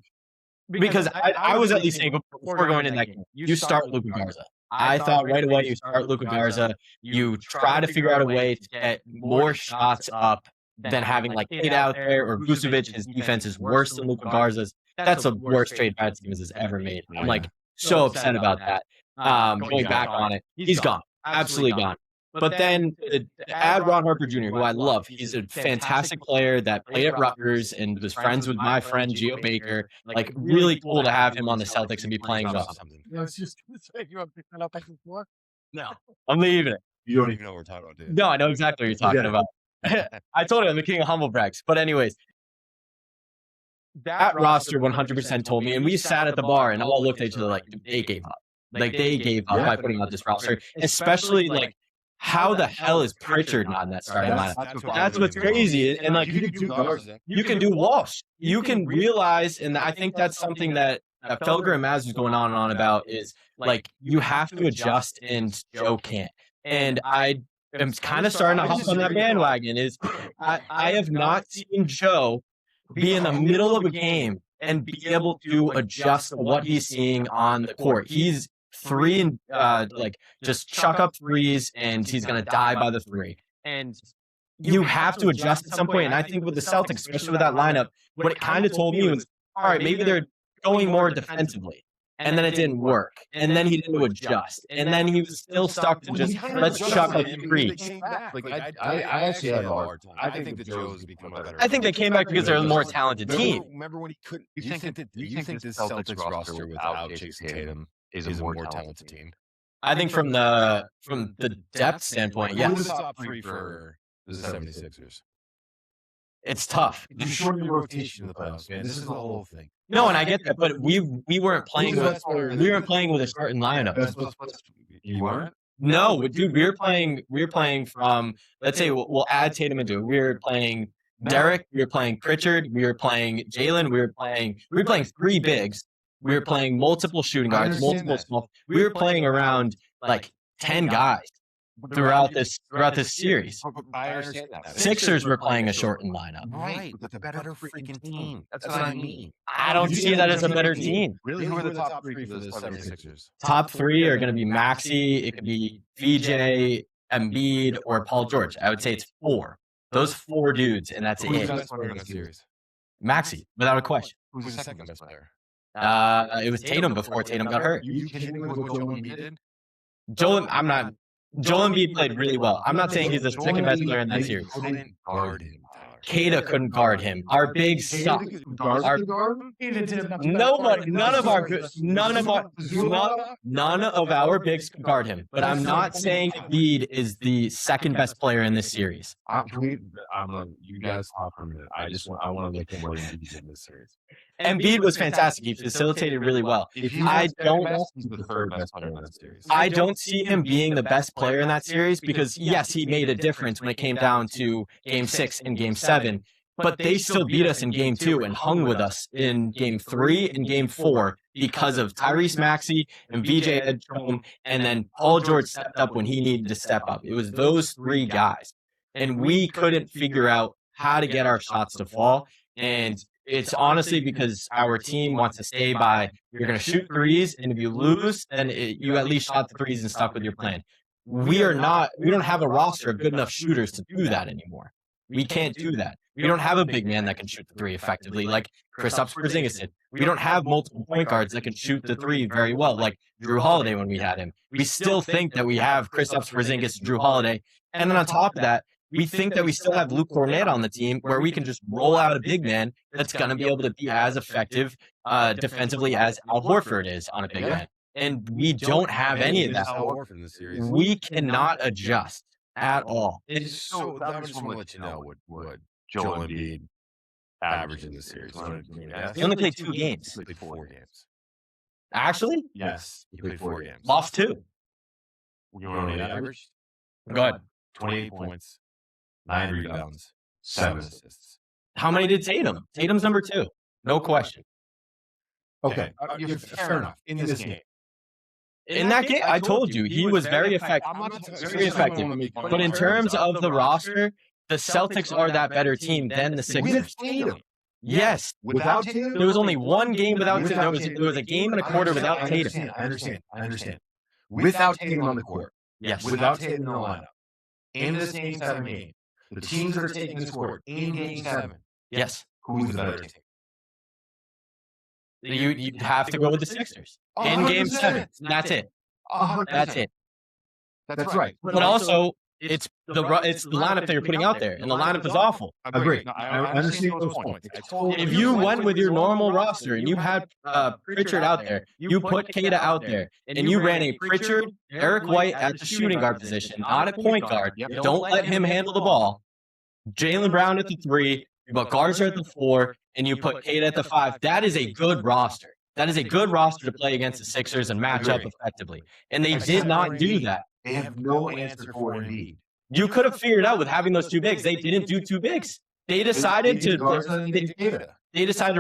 S2: because I was at least saying before going in that game, you start Luka Garza. I thought right away you start Luka Garza. You try to figure out a way to get more shots up than having like Kate out there or Vucevic. His defense is worse than Luka Garza's. That's the worst trade Brad Stevens has ever made. I'm like so upset about that. Going back on it, he's gone. Absolutely gone. But then add Ron Harper Jr., who I love. He's a fantastic player that played at Rutgers and was friends with my friend Geo Baker. Like, really cool to have him on the Celtics and be playing well.
S3: I was just going to say, you want to pick that up before?
S2: No, I'm leaving it.
S4: You don't even know what we're talking about, dude.
S2: No, I know exactly what you're talking about. I told you I'm the king of humble brags. But anyways, that roster 100% told me, and we sat at the bar and all looked at each other like they gave up. Like, they gave up by putting out this roster, especially like, how the hell is Pritchard not in that starting lineup? That's what's crazy. And like, you can do Walsh. You can realize, and I think that's something that Felger and Maz was going on and on about, is like, you have to adjust, and Joe can't. And I am kind of starting to hop on that bandwagon. Is I have not seen Joe be in the middle of a game and be able to adjust to what he's seeing on the court. He's three and like, just chuck up threes, and he's gonna die by the three. And you have to adjust at some point. And I think with the Celtics, especially with that lineup, what it kind of told me was, all right, maybe they're going more defensively. And then it didn't work. And then he didn't adjust. And then he was still stuck to just, let's chuck up threes.
S1: Like, I actually had a hard time. I think the Joes become a better.
S2: I think they came back because they're a more talented team.
S4: Remember when he couldn't?
S1: Do you think this Celtics roster without Jason Tatum is a more talented team?
S2: I think from the depth standpoint,
S1: Who was
S2: yes.
S1: the top three for the 76ers?
S2: It's tough.
S1: You shorten your rotation in the playoffs, man. This is the whole thing.
S2: No, and I get that, but we weren't playing with a starting lineup.
S1: You weren't?
S2: No, dude, we were playing from, let's say we'll add Tatum into it. We were playing Derek, we were playing Pritchard, we were playing Jalen, we were playing three bigs. We were playing multiple shooting guards, multiple small. We were playing around like 10 guys throughout this series.
S1: I understand that.
S2: Sixers were playing a shortened lineup.
S1: Right, but the better freaking team. That's what I mean.
S2: I don't see that as a better team.
S1: Really, who are the top three for the 76ers?
S2: Top three are going to be Maxey, it could be VJ, Embiid, or Paul George. I would say it's four. Those four dudes, and that's
S1: Who's
S2: it.
S1: the best player in that series?
S2: Maxey, without a question.
S1: Who's the second best player?
S2: It was Tatum before Tatum got hurt.
S1: You kidding me with what Joel Embiid did?
S2: Joel Embiid played really well. I'm not saying he's the second best player in that series.
S1: Couldn't guard him.
S2: Kada couldn't guard him. Our bigs suck. None of our bigs could guard him. But I'm not saying Embiid is the second best player in this series.
S1: You guys talk for a minute. I want to look at what Embiid did in this series.
S2: Embiid was fantastic. He facilitated really well.
S1: He's the third best player in that series.
S2: I don't see him being the best player in that series because, yes, he made a difference when it came down to Game 6 and Game 7, but they still beat us in Game 2 and hung with us in Game 3 and Game 4 because of Tyrese Maxey and VJ Edstrom, and then Paul George stepped up when he needed to step up. It was those three guys, and we couldn't figure out how to get our shots to fall, and it's honestly because our team wants to stay by, you're going to shoot threes, and if you lose, then you at least shot the threes and stuck with your plan. We don't have a roster of good enough shooters to do that anymore. We can't do that. We don't have a big man that can shoot the three effectively, like Kristaps Porzingis did. We don't have multiple point guards that can shoot the three very well, like Drew Holiday when we had him. We still think that we have Kristaps Porzingis, Drew Holiday, and then on top of that, we think that we still have Luke Cornett on the team where we can just roll out a big man that's going to be able to be as effective defensively as Al Horford is on a big man. And we don't have any of that. We cannot adjust at all.
S1: So I just want to let you know what Joel Embiid averaged in this series.
S2: He only played 2 games.
S1: He played 4 games.
S2: Actually?
S1: Yes, he played 4 games.
S2: Lost 2.
S1: You know what he averaged?
S2: Go ahead.
S1: 28 points, 9 rebounds, 7 assists.
S2: How many did Tatum? Tatum's number 2. No question.
S1: Okay, fair enough. In this game.
S2: In that game, I told you, he was very effective. But in terms of the roster, the Celtics are that better team than the Sixers.
S1: With Tatum.
S2: Yes.
S1: Without Tatum?
S2: There was only one game without Tatum. There was a game and a quarter without Tatum.
S1: I understand. Without Tatum on the court.
S2: Yes.
S1: Without Tatum in the lineup. In this Game 7 game. The teams that are taking this court in Game 7.
S2: Yes.
S1: Who's the better team?
S2: You have to go with the Sixers. In Game 7. That's it.
S1: 100%.
S2: That's it.
S1: That's right.
S2: But also, it's the lineup that you're putting out there, and the lineup is awful.
S1: Agree.
S4: No,
S1: I understand those points. I totally
S2: If you went with your normal roster and you had Pritchard out there, you put Kata out there, and you ran a Pritchard, Eric White at the shooting guard position, not at point guard. Don't let him handle the ball. Jaylen Brown at the 3, you put Garza at the 4, and you put Kata at the 5. That is a good roster. That is a good roster to play against the Sixers and match up effectively. And they did not do that.
S1: They have no answer for Embiid.
S2: You could have figured out with having those 2 bigs. They didn't do 2 bigs. They decided to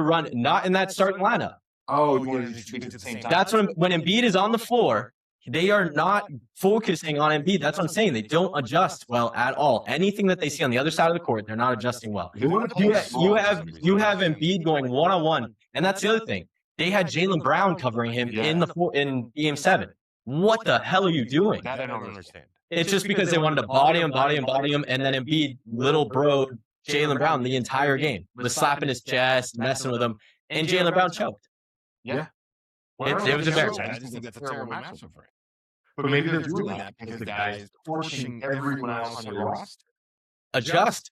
S2: run not in that starting lineup.
S1: Oh, you wanted to speak at the same time.
S2: That's when Embiid is on the floor. They are not focusing on Embiid. That's what I'm saying. They don't adjust well at all. Anything that they see on the other side of the court, they're not adjusting well. You have Embiid going one-on-one, and that's the other thing. They had Jaylen Brown covering him in Game 7. What the hell are you doing?
S4: That I don't understand.
S2: It's just because they wanted to body him, and then Embiid, little bro, Jaylen Brown the entire game was slapping his chest, messing with him, and Jaylen Brown choked.
S1: Yeah.
S2: It was embarrassing.
S1: I just think that's a terrible matchup for him. But maybe they're doing that because the guy is forcing everyone else on your roster.
S2: Adjust.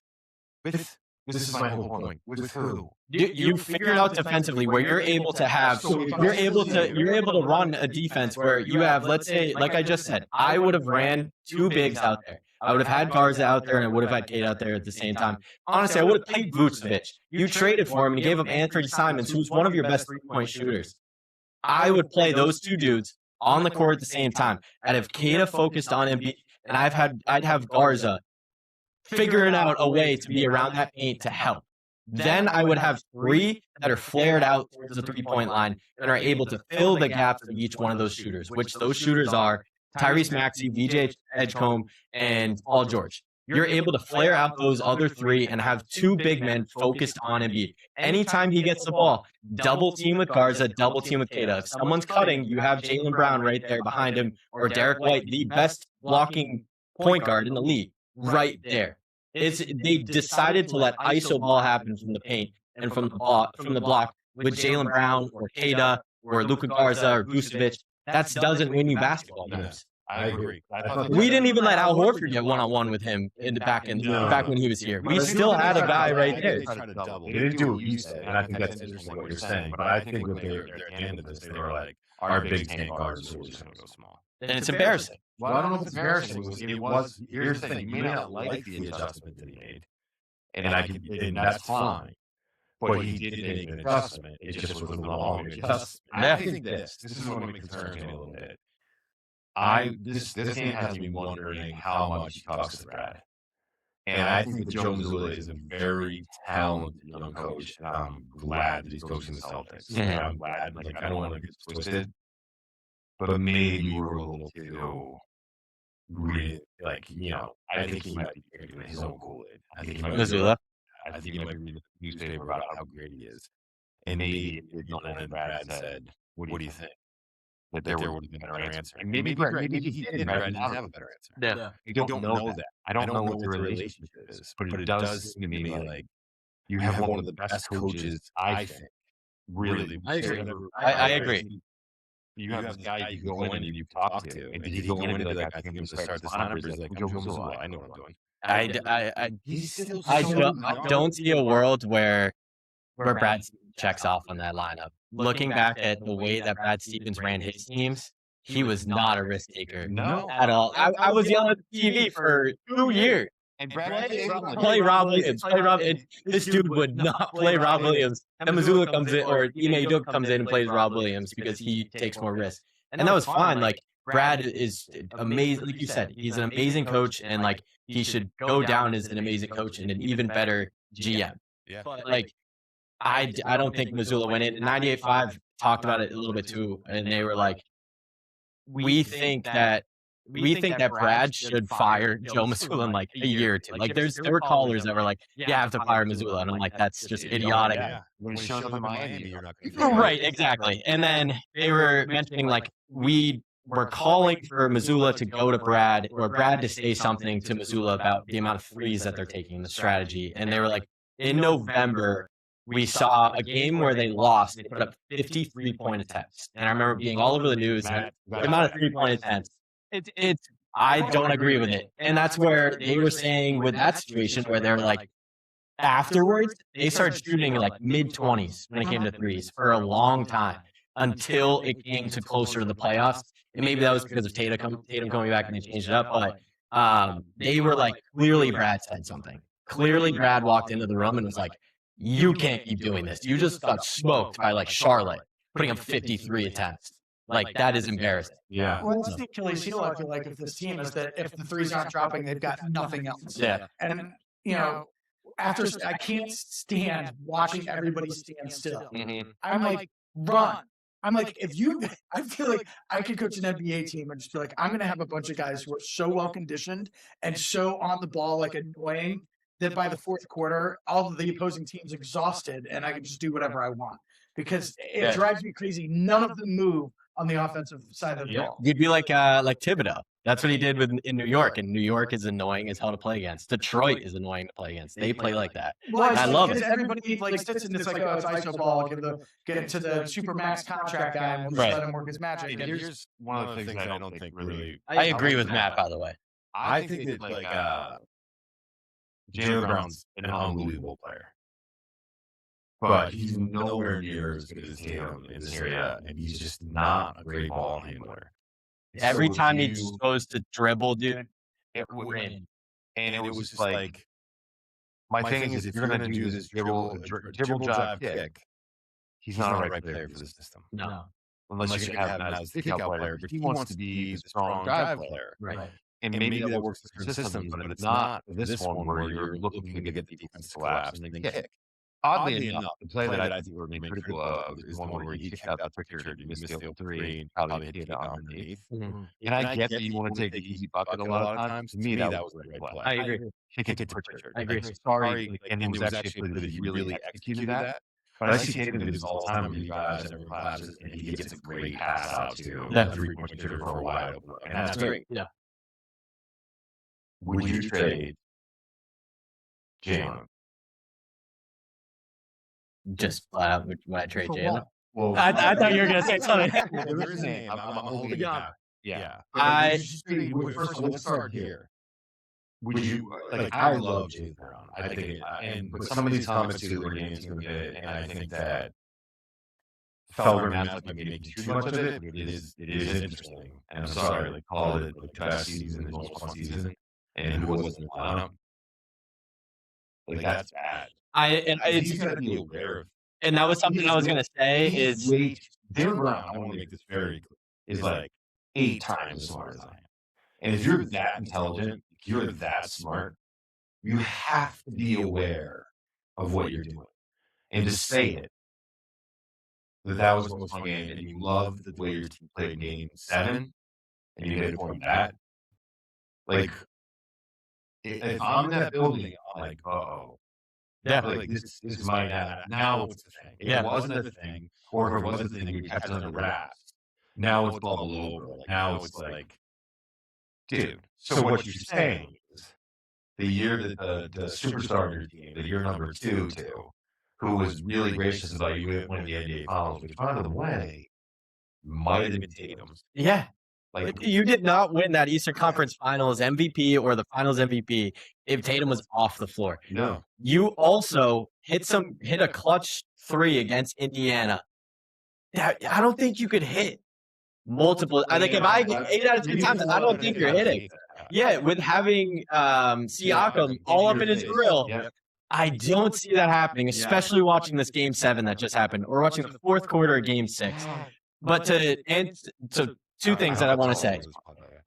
S1: This is my whole point. With who?
S2: You figure it out defensively where you're able to have you're able to run a defense where you have, let's say, like I just said, I would have ran 2 bigs out there. I would have had Garza out there and I would have had Kate out there at the same time. Honestly, I would have paid Vucevic. You traded for him and you gave up Anthony Simons, who's one of your best 3-point shooters. I would play those 2 dudes on the court at the same time. I'd have Kata focused on Embiid, and I'd have Garza figuring out a way to be around that paint to help. Then I would have 3 that are flared out towards the 3-point line and are able to fill the gaps of each one of those shooters, which those shooters are Tyrese Maxey, VJ Edgecombe, and Paul George. You're able to flare out those other 3 and have 2 big men focused on Embiid. Anytime he gets the ball, double team with Garza, double team with Kata. If someone's cutting, you have Jaylen Brown right there behind him, or Derek White, the best blocking point guard in the league, right there. They decided to let ISO ball happen from the paint and from the block with Jaylen Brown or Kata or Luka Garza or Vucevic. That doesn't win you basketball games.
S4: I agree.
S2: We didn't even let Al Horford get one-on-one with him back when he was here. We still had a guy right there.
S1: They didn't do what you said, and I think that's interesting what you're saying. But I think with their end of this, they were like, our big 10 guards are just going to go small.
S2: And it's embarrassing.
S1: Well, I don't know if it's embarrassing. It was. Here's the thing: you may not like the adjustment that he made, and that's fine. But he did make an adjustment. It just was a long adjustment. I think this is what concerns me a little bit. This game has me wondering how much he talks to Brad. And I think that Joe Mazzulla is a very talented young coach. And I'm glad that he's coaching the Celtics.
S2: Mhm.
S1: I'm glad. Like, I don't want to get twisted, but maybe we're a little too greedy. Like, I think he might be drinking his own Kool-Aid. I think he might be reading the newspaper about how great he is. And maybe and Brad said, "What do you think?" That there would have been a better answer. And maybe he did, and Brad didn't have a better answer.
S2: Yeah.
S1: You don't know that. I don't know what the relationship is, but it does seem to me like you have one of the best coaches, I think. Really.
S2: I agree.
S1: You have this guy you go in and you talk to. And did he go in and be like, I think I'm going to start this lineup? He's like, Joe Mazzulla, I know what I'm doing.
S2: I don't see a world where Brad checks off on that lineup. Looking back at the way that Brad Stevens ran his teams, he was not a risk taker at all. I was yelling at the TV for 2 years.
S4: And Brad
S2: Play Rob Williams. This dude would not play Rob Williams. And Mazzulla comes in, or Ime Udoka comes in and plays Rob Williams because he takes more risks. And that was fine. Like, Brad is amazing. Like you said, he's an amazing coach, and like he should go down as an amazing coach and an even better GM.
S4: Yeah.
S2: But like, I don't think Mazzulla went in. 98.5 talked about it a little bit too, and they were like, we think that Brad should fire Joe Mazzulla in like a year or 2. Like, there were callers that were like, you have to fire Mazzulla, and I'm like, that's just idiotic.
S4: Yeah. When he shows up in Miami, you're not going to
S2: Right, exactly. And then they were mentioning like, we were calling for Mazzulla to go to Brad, or Brad to say something to Mazzulla about the amount of threes that they're taking, the strategy. And they were like, in November, we saw a game where they lost. They put up 53 point attempts. And I remember being all over the news. The amount of 3-point attempts. I don't agree with it. And that's where they were saying with that situation where they're like, afterwards, they started shooting like mid-20s when it came to threes for a long time until it came to closer to the playoffs. And maybe that was because of Tatum coming back and they changed it up. But they were like, clearly Brad said something. Clearly Brad walked into the room and was like, you can't keep doing this. You just got smoked by like Charlotte, putting up 53 attempts. Like, that is embarrassing.
S1: Yeah.
S3: Well, that's the Achilles heel, I feel like, of this team is that if the threes aren't dropping, they've got nothing else.
S2: Yeah.
S3: And, after I can't stand watching everybody stand still. I'm like, run. I'm like, I feel like I could coach an NBA team and just be like, I'm going to have a bunch of guys who are so well conditioned and so on the ball, like annoying, that by the fourth quarter, all of the opposing team's exhausted and I can just do whatever I want because it drives me crazy. None of them move on the offensive side of the ball.
S2: You'd be like Thibodeau. That's what he did in New York, and New York is annoying as hell to play against. Detroit is annoying to play against. They play like that.
S3: Well,
S2: I love it.
S3: Everybody like sits in this like, oh, it's ISO ball. Get it to the super max contract guy and we'll just let him work his magic.
S1: And here's one of the things I don't think really.
S2: I agree with Matt, by the way.
S1: I think that Jaylen Brown's an unbelievable player, but he's nowhere near as good as Tatum in this area, and he's just not a great ball handler.
S2: Every time he's supposed to dribble, dude,
S1: it would, and it was just like, my thing is, if you're going to do this dribble drive kick, he's not a right player for the system.
S2: No.
S1: Unless you can have him as the kick-out player, but he wants to be the strong drive player.
S2: Right.
S1: And maybe that works for certain systems, but it's not this one where you're looking to get the defense to collapse and then kick. Oddly enough, the play that I think we're being critical of is the one where you kicked out the Pritchard, you missed the open three, and probably hit it underneath. And I get that you want to take the easy bucket a lot of times. To me, that was the right play.
S2: I agree.
S1: Kick it to Pritchard.
S2: I agree.
S1: Sorry, and it was actually that he really executed that. But I see Tatum do this all the time with you guys and every classes, and he gets a great pass out to the three-point shooter for a wide open look. And that's great.
S2: Yeah.
S1: Would you trade Jaylen?
S2: Just flat out, would I trade Jaylen?
S1: Well,
S2: I thought you were going to say something.
S1: There is a name. I'm holding it down. Yeah. First of all, let's start here. Would you like? I love Jaylen Brown. I think, but some of these comments too were names a bit, and I think that Felder and Affleck maybe making too much of it. But it is interesting, and I'm sorry, like call it the best season, the most fun season, and who wasn't in the lineup. Like that's bad.
S2: It's
S1: got to be aware of.
S2: And that was something I was going to say is
S1: Jaylen Brown, I want to make this very clear, is like 8 times as smart as I am. And if you're that intelligent, if you're that smart, you have to be aware of what you're doing. And to say it, that was the most fun game, and you loved the way your team played game 7, and you made a point of that. Like, if I'm in that building, I'm like, uh-oh.
S2: Yeah.
S1: Like, this is my now what's the thing? If it wasn't a thing, or if it was a thing, we kept it under wraps. Now it's bubble over. Like, now it's like, dude. So what you're saying is the year that the superstar of your team, the year number 2, who was really gracious about you winning the NBA Finals, which, by the way, might have been Tatum's.
S2: Yeah.
S1: Like,
S2: you did not win that Eastern Conference Finals MVP or the Finals MVP if Tatum was off the floor.
S1: No.
S2: You also hit a clutch 3 against Indiana. I don't think you could hit multiple. I think if I get 8 out of 10 times, I don't think you're hitting. Yeah, with having Siakam all up in his grill.
S1: Yep.
S2: I don't see that happening, especially watching this Game 7 that just happened, or watching the fourth quarter of Game 6. But to two things that I want to say.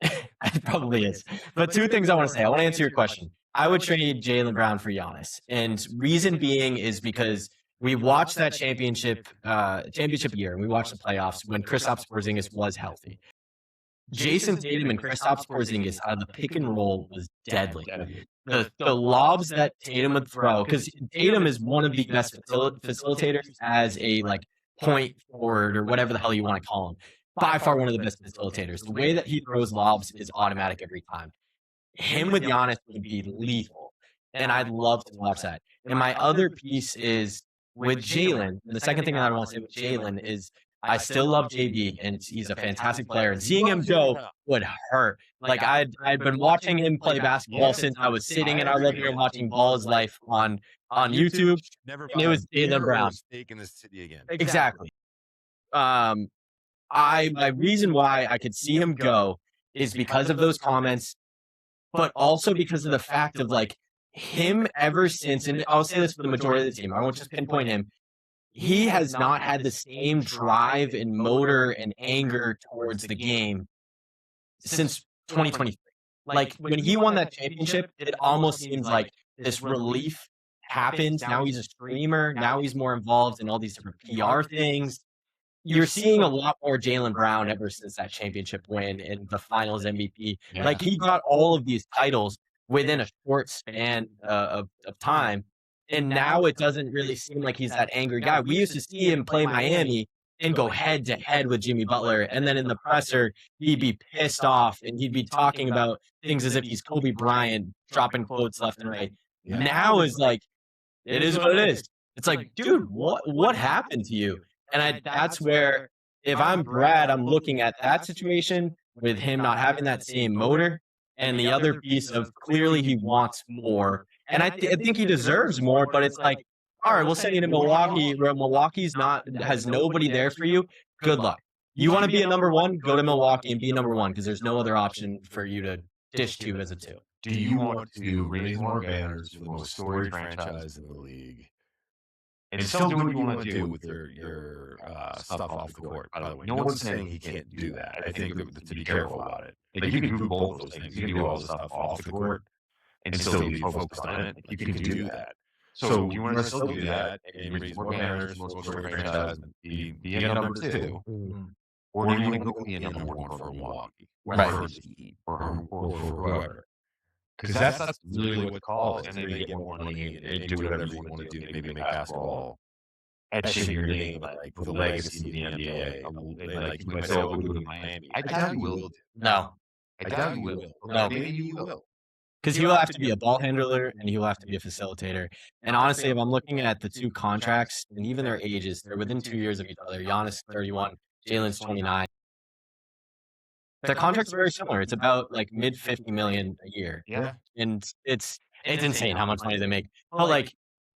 S2: It probably is. But 2 things I want to say. I want to answer your question. I would trade Jaylen Brown for Giannis. And reason being is because we watched that championship year, and we watched the playoffs when Kristaps Porzingis was healthy. Jason Tatum and Kristaps Porzingis out of the pick and roll was deadly. The lobs that Tatum would throw, because Tatum is one of the best facilitators as a point forward or whatever the hell you want to call him. By far one of the best facilitators. The way that he throws lobs is automatic every time. Him with Giannis would be lethal, and I'd love to watch that. And my other piece is with Jaylen. The second thing that I want to say with Jaylen is I still love JB, and he's a fantastic player. And seeing him go would hurt. Like I'd been watching him play basketball since I was sitting in our living room watching Ball is Life on YouTube.
S4: Never
S2: And it was Jaylen Brown.
S4: Steak in the city again.
S2: Exactly. My reason why I could see him go is because of those comments, but also because of the fact of like him ever since, and I'll say this for the majority of the team, I won't just pinpoint him. He has not had the same drive and motor and anger towards the game since 2023. Like when he won that championship, it almost seems like this relief happened. Now he's a streamer. Now he's more involved in all these different PR things. You're seeing a lot more Jaylen Brown ever since that championship win and the finals MVP.
S1: Yeah.
S2: Like he got all of these titles within a short span of time. And now it doesn't really seem like he's that angry guy. We used to see him play Miami and go head to head with Jimmy Butler. And then in the presser, he'd be pissed off and he'd be talking about things as if he's Kobe Bryant, dropping quotes left and right.
S1: Yeah.
S2: Now is like, it is what it is. It's like, dude, what happened to you? And that's where, if I'm Brad, I'm looking at that situation with him not having that same motor, and the other piece of clearly he wants more. And I think he deserves more, but it's like, all right, we'll send you to Milwaukee, where Milwaukee's has nobody there for you. Good luck. You want to be a number one? Go to Milwaukee and be number one, because there's no other option for you to dish to as a two.
S1: Do you want to raise more banners for the most storied franchise in the league, and still do what you want to do with your stuff off the court? By the way, no one's saying he can't do that. I think to be careful about it. Like you can do both those things. You can do all the stuff off the court and still be focused on it. You can do that. So do you want to still do that and raise more banners, most storied franchise, and be a number two, or do you want to go be a number one for Milwaukee,
S2: Right.
S1: or for the Heat, or for whoever? Because that's really what it's called. And maybe get more money and do whatever you want to do. Maybe make basketball etching your name, like for the legacy of the NBA. Like you might say, "Oh, we'll do it in Miami." I doubt you will.
S2: No,
S1: I doubt you will.
S2: No.
S1: Maybe you will.
S2: because he will have to be a ball handler and he will have to be a facilitator. And honestly, if I'm looking at the two contracts and even their ages, they're within 2 years of each other. Giannis 31, Jalen's 29. Their contracts are very similar. It's about like mid 50 million a year.
S1: Yeah.
S2: And it's insane how much money they make. But like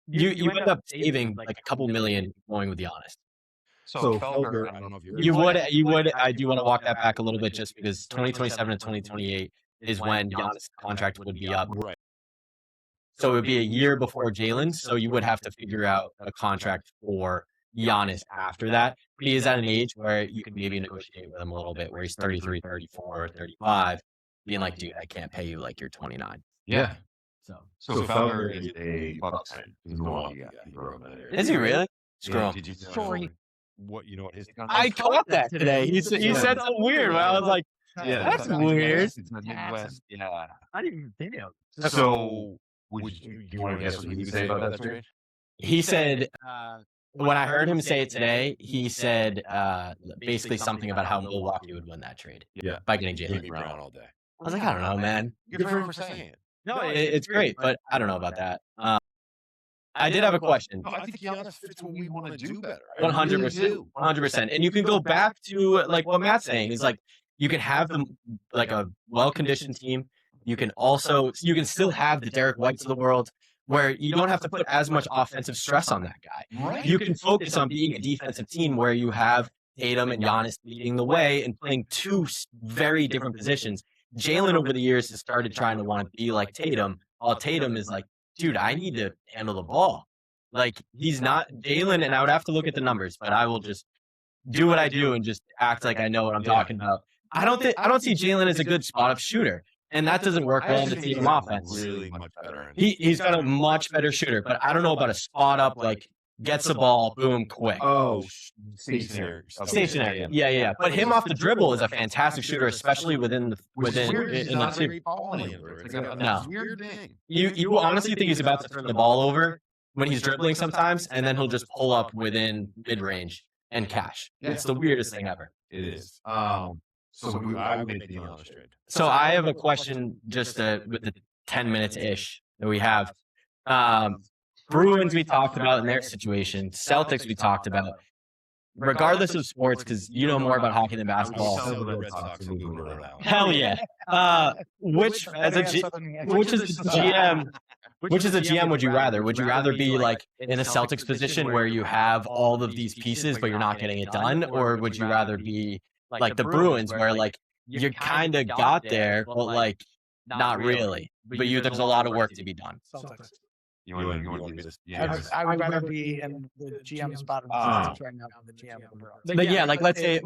S2: you end up saving like a couple million going with Giannis.
S1: So Felder, I don't know if
S2: You would. I do want to walk that back a little bit just because 2027 and 2028 is when Giannis' contract would be up.
S1: Right.
S2: So it would be a year before Jalen. So you would have to figure out a contract for Giannis after that. But he is at an age where you can maybe negotiate with him a little bit, where he's 33, 34, 35, being like, dude, I can't pay you like you're 29.
S1: Yeah.
S2: So
S1: Felder is a Bucks fan. He's a Milwaukee guy.
S2: is he really? Screw him.
S1: Did you
S5: Sorry.
S4: What you know? What his
S2: I caught that today. He said something weird. But I was like, that's weird.
S1: It's the Midwest. Yeah.
S5: I didn't even think of.
S1: So, would you want to guess what he would say about that trade?
S2: He said, when I heard him say it today, he said basically something about how Milwaukee would win that trade.
S1: Yeah.
S2: By getting
S4: Jimmy
S2: Jalen
S4: Brown
S2: Brown.
S4: all day.
S2: I was like, I don't know, man.
S1: Good for him for saying it.
S2: No, it's great, but I don't know about that. I did have a question.
S1: No, I think Giannis fits what we want to do better.
S2: 100%. 100%. And you can go back to like what Matt's saying is like, you can have them like a well-conditioned team. You can still have the Derek Whites of the world where you don't have to put as much offensive stress on that guy.
S1: Right.
S2: You can focus on being a defensive team where you have Tatum and Giannis leading the way and playing two very different positions. Jalen over the years has started trying to want to be like Tatum, while Tatum is like, dude, I need to handle the ball. Like he's not Jalen, and I would have to look at the numbers, but I will just do what I do and just act like I know what I'm talking about. I don't see Jalen as a good spot up shooter, and that doesn't work well in the team offense.
S1: Really much better.
S2: He's got a much better shooter, but I don't know about a spot up like gets the ball, boom, quick.
S1: Oh, stationary.
S2: Stationary. Yeah. But him off the dribble is a fantastic shooter, especially within in the team. No.
S1: Weird thing.
S2: You honestly think he's about to turn the ball over when he's dribbling sometimes, and then he'll just pull up within mid range and cash.
S1: Yeah.
S2: It's the weirdest thing ever.
S1: It is. So I would make the Giannis trade.
S2: So I have a question just with the 10 minutes ish that we have. Bruins we talked about in their situation. Celtics we talked about. regardless of sports, because you know more about hockey than basketball.
S4: Sell the Red Sox and move it around.
S2: Hell yeah. Which is the GM? Which is a GM would you rather? Would you rather be like in a Celtics position where you have all of these pieces but you're not getting it done, or would you rather be like the Bruins where like you kind of got there but like not really, but there's a lot of work to be done.
S3: Celtics.
S1: You want to do this?
S3: I would rather be in the GM spot of the Celtics right now than the GM of the Bruins.
S2: But yeah, like let's say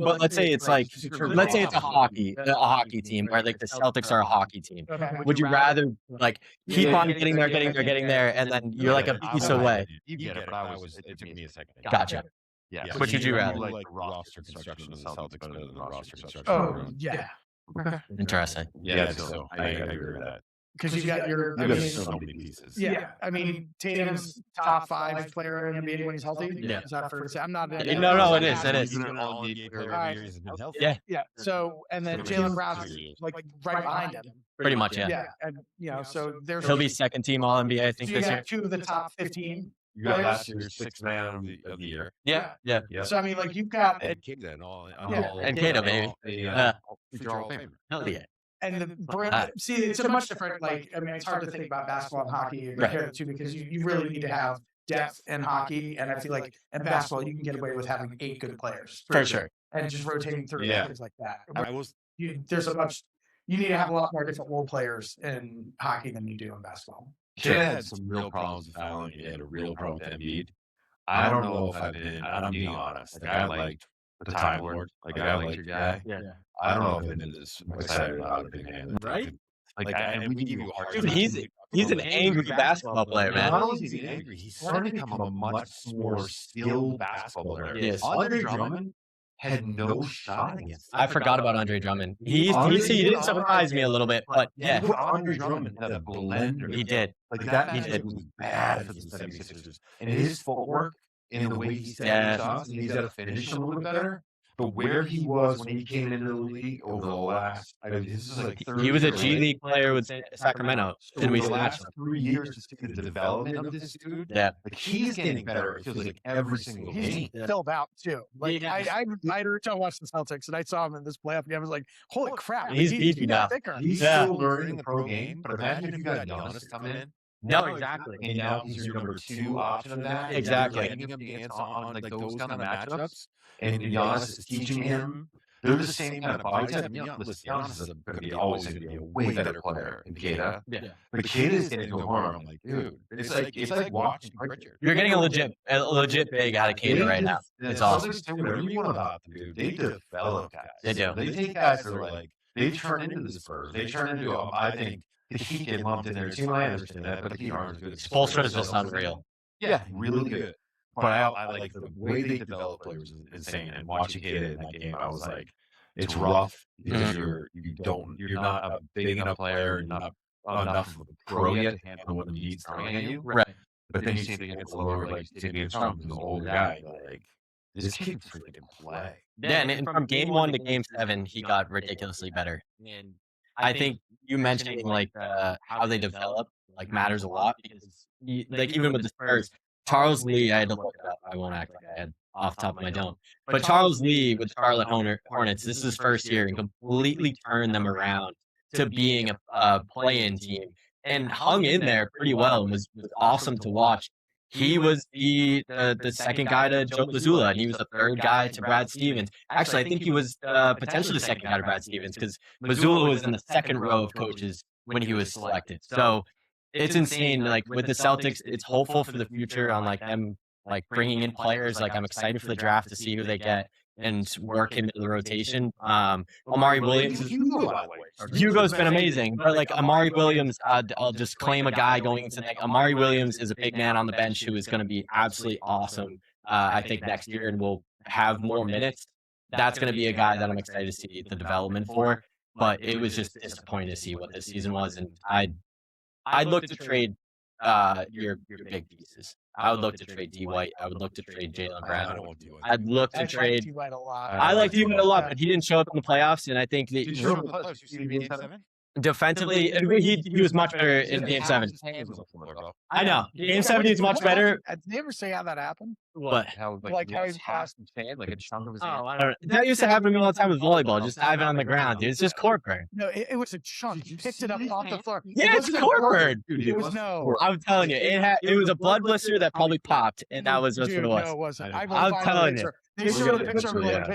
S2: it's like let's say it's a hockey team where like the Celtics are a hockey team.
S3: Okay.
S2: Would you rather like keep on getting there, and then you're like a piece away?
S4: You get it, but it took me a second.
S2: Gotcha.
S1: Yeah.
S2: Which would you rather?
S4: Like the roster construction of the Celtics better than the roster construction.
S3: Oh, yeah.
S2: Interesting.
S1: Yeah. So I agree with that.
S3: Because you got your,
S1: You got so many pieces.
S3: yeah. I mean, Tatum's top 5 player in the NBA when he's healthy.
S2: Yeah.
S3: Is that fair to say? I'm not.
S2: No, it is. It is.
S4: He's an all-NBA player every year he's been healthy.
S2: Yeah.
S3: Yeah. So, and then Jalen Brown's like right behind him.
S2: Pretty much, yeah.
S3: Yeah. And, so there's.
S2: He'll be second team All NBA, I think,
S3: so you
S2: this year.
S3: got 2 of the top 15.
S1: You got last year's 6th man of the year.
S2: Yeah.
S3: So, I mean, like, you've got.
S4: And Kida and all.
S2: And Kida, baby.
S1: Future Hall of Famer.
S2: Hell yeah.
S3: And the see, it's a much different. Like, I mean, it's hard to think about basketball and hockey and compare the two because you really need to have depth in hockey, and I feel like in basketball you can get away with having 8 good players
S2: For sure.
S3: and just rotating through
S1: Yeah.
S3: things like that.
S4: I
S3: There's you need to have a lot more different role players in hockey than you do in basketball.
S1: Kid had some real problems with Allen. He had a real problem with Embiid. I don't know if I'm being honest. Like, I liked the Time Lord. Like, I liked your guy.
S2: Yeah.
S1: I don't know if I'm as excited about it, man.
S2: Right?
S1: Like, and we give you a hard
S2: Dude,
S1: time.
S2: he's an angry basketball player, man.
S1: Not only is he angry, he's starting to become a much more skilled basketball player.
S2: Yes.
S1: Andre Drummond had no shot against him.
S2: I forgot about Andre Drummond. He did surprise me a little bit, but yeah,
S1: He put Andre Drummond in a blender.
S2: he did.
S1: Like, that
S2: He
S1: matchup
S2: did.
S1: was bad for the 76ers. And his footwork and the way he set
S2: Yeah.
S1: his shots, and he's got to finish a little bit better. But where he was when he came into the league over the last, I mean, this is like
S2: He was a
S1: third
S2: G
S1: year,
S2: League player with Sacramento.
S1: So
S2: Did we
S1: the
S2: snatch
S1: last
S2: him?
S1: 3 years to see the development of this dude?
S2: Yeah.
S1: Like, he's getting better. It feels like every single game.
S3: He's filled out too. Like
S2: Yeah.
S3: I watched the Celtics and I saw him in this playoff game. I was like, holy crap!
S2: He's
S3: he
S2: beefy
S3: got
S2: now.
S3: thicker.
S1: He's
S2: Yeah.
S1: still learning the pro game, but imagine if you got Giannis coming in.
S2: No,
S5: exactly.
S1: And now he's your number 2 option of that. and
S2: Exactly.
S1: you're letting him dance on like those kind of matchups. And Giannis is teaching him. They're the same kind of body type. Listen, Giannis is always going to be a way better player than Kata.
S2: Yeah.
S1: But Kata's getting to a point. I'm like, dude, it's like watching Pritchard.
S2: You're getting a legit big out of Kata right now. It's awesome.
S1: Whatever you want about them, dude. They develop guys.
S2: They do.
S1: They take guys that are like, they turn into the Spurs. They turn into, I think, the Heat get lumped in there too. I understand that, but the Heat aren't as good.
S2: Spoelstra is just unreal.
S1: Yeah, really good. But I like the way they develop players is insane. And watching Kata in that game, I was like, it's rough because you're not a big enough player, you're not enough of a pro yet to handle what the Heat's throwing at you.
S2: Right.
S1: But then you see it against the lower, like Damian Trump, who's an older guy, like this kid freaking can play.
S2: Yeah, and from game 1 to game 7, he got ridiculously better. And I think you mentioning like how they develop like matters a lot because like even with the Spurs, Charles Lee, I had to look it up. I won't act like I had off the top of my dome. But Charles Lee with the Charlotte Hornets, this is his first year and completely turned them around to being a play-in team and hung in there pretty well and was awesome to watch. He was the second guy to Joe Mazzulla, and he was the third guy to Brad Stevens. Actually, I think he was potentially the second guy to Brad Stevens because Mazzulla was in the second row of coaches when he was selected. So it's insane. Like with the Celtics, it's hopeful for the future on like them like bringing in players. Like I'm excited for the draft to see who they get and work him into the rotation. Amari Williams, Hugo's been amazing, but like Amari Williams, I'll just claim a guy going into next. Amari Williams is a big man on the bench who is going to be absolutely awesome. I think next year and will have more minutes. That's going to be a guy that I'm excited to see the development for. But it was just disappointing to see what this season was, and I'd look to trade your big pieces. I would look to trade D White. I would look to trade Jaylen Brown. I'd look to trade.
S3: D White a lot.
S2: I like D White a lot, but he didn't show up in the playoffs, and I think that
S1: Did you show up in the playoffs? You see him in 7?
S2: Defensively, he was much better in Game 7. I know. Game 7 he's much better.
S3: Did they ever say how that happened?
S2: What?
S4: How
S3: Like how he
S4: passed his hand, like a chunk of his hand.
S2: I don't know. That used to happen to me all the time with volleyball, just diving on the ground, dude. It's just court burn.
S3: No, it was a chunk. He picked it up off the floor.
S2: Yeah, it's court burn.
S3: It was no.
S2: I'm telling you, it was a blood blister that probably popped, and that was just what it was.
S3: No, it wasn't.
S2: I'm telling you.
S3: They showed a picture of him like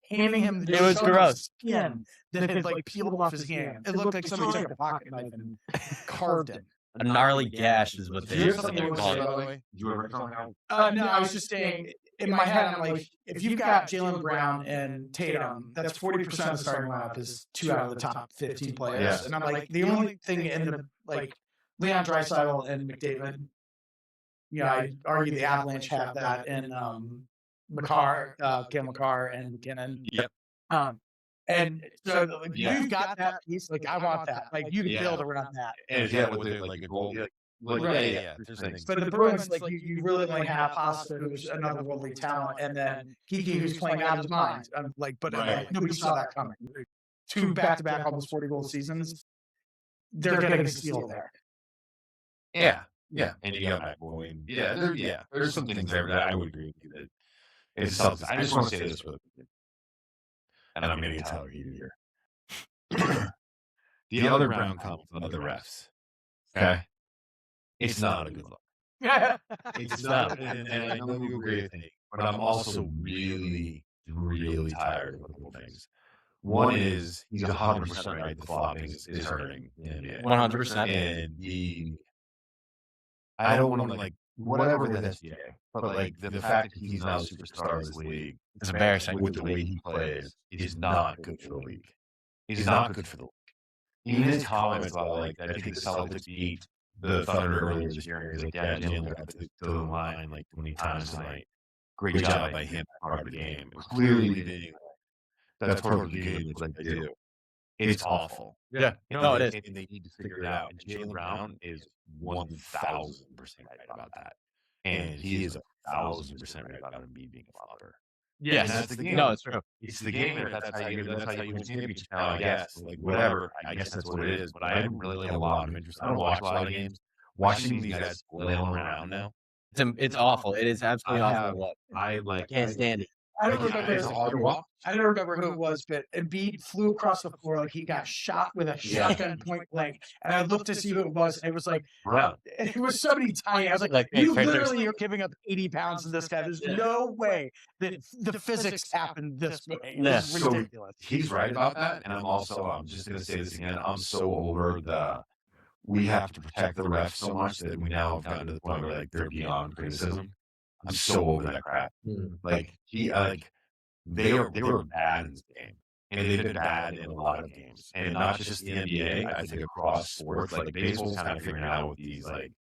S3: handing him the
S2: It was
S3: chunk of
S2: gross.
S3: skin that had like peeled off his hand. It looked like somebody took a pocket knife and carved it.
S2: A gnarly gash is what
S1: Did you
S2: they
S1: have something
S2: they're
S1: to say,
S2: called.
S1: by the way? Did you ever comment?
S3: No, I was just saying, in my head, I'm like, if you've got Jaylen Brown and Tatum, that's 40% of the starting lineup is 2 out of the top 15 players.
S1: Yes.
S3: And I'm like, the only thing in the, like, Leon Draisaitl and McDavid, I argue the Avalanche have that, and Cam McCarr and McKinnon.
S1: Yep.
S3: And so like, you've got that piece. Like, I want that. Like, you can build around that.
S1: And with it, like a goal. There's things.
S3: But the Bruins, like, you really only have Pasta, who's another worldly talent, and then Kiki, who's playing out of his mind. Like, nobody saw that coming. 2 back-to-back almost 40-goal seasons. They're getting a steal there.
S1: Yeah. And you got McAvoy. There's some things there that I would agree with you that it's Celtics. I just want to say this really quickly. And I'm going to get Tyler heated here. The other round comes with other refs. Okay? It's not a good look. It's not. And I know you agree with me, but I'm also really, really tired of a couple things. One is he's 100% right. The flopping is hurting.
S2: 100%.
S1: And I don't want to, like, whatever the SGA, but like the fact that he's now a superstar of this league,
S2: It's embarrassing.
S1: with the way he plays, is not good for the league. He's not good for the league. Even his comments about, like, I think the Celtics beat the Thunder earlier this year, he's like, yeah, Jalen got to the line like 20 times tonight. Great job by him, part of the game. It was clearly being that's part of the game. It's like they do. It's awful.
S2: Yeah.
S1: You know,
S2: No, it is.
S1: and they need to figure it out. And Jaylen Brown is 1,000% right about that. And he is 1,000% right about him being a flopper.
S2: Yes.
S1: And that's the game.
S2: No, it's true.
S1: It's the game, and that's how you win championships now, I guess. Like, whatever. I guess that's what it is. But I don't really have a lot of interest. I don't watch a lot of games. Watching these guys flail around now.
S2: It's awful. It is absolutely awful.
S1: I like.
S2: Can't stand it.
S3: I don't remember.
S1: It's hard to watch.
S3: I don't remember who it was, but Embiid flew across the floor like he got shot with a shotgun point blank. And I looked to see who it was, and it was like, and it was somebody tiny. I was like, you literally are giving up 80 pounds to this guy. There's no way that the physics happened this way. It's ridiculous.
S1: He's right about that, and I'm just going to say this again. I'm so over we have to protect the refs so much that we now have gotten to the point where, like, they're beyond criticism. I'm so over that crap. Like, they were bad in this game, and they've been bad in a lot of games, and not just the NBA. I think across sports, like baseball's kind of figuring out with these, like,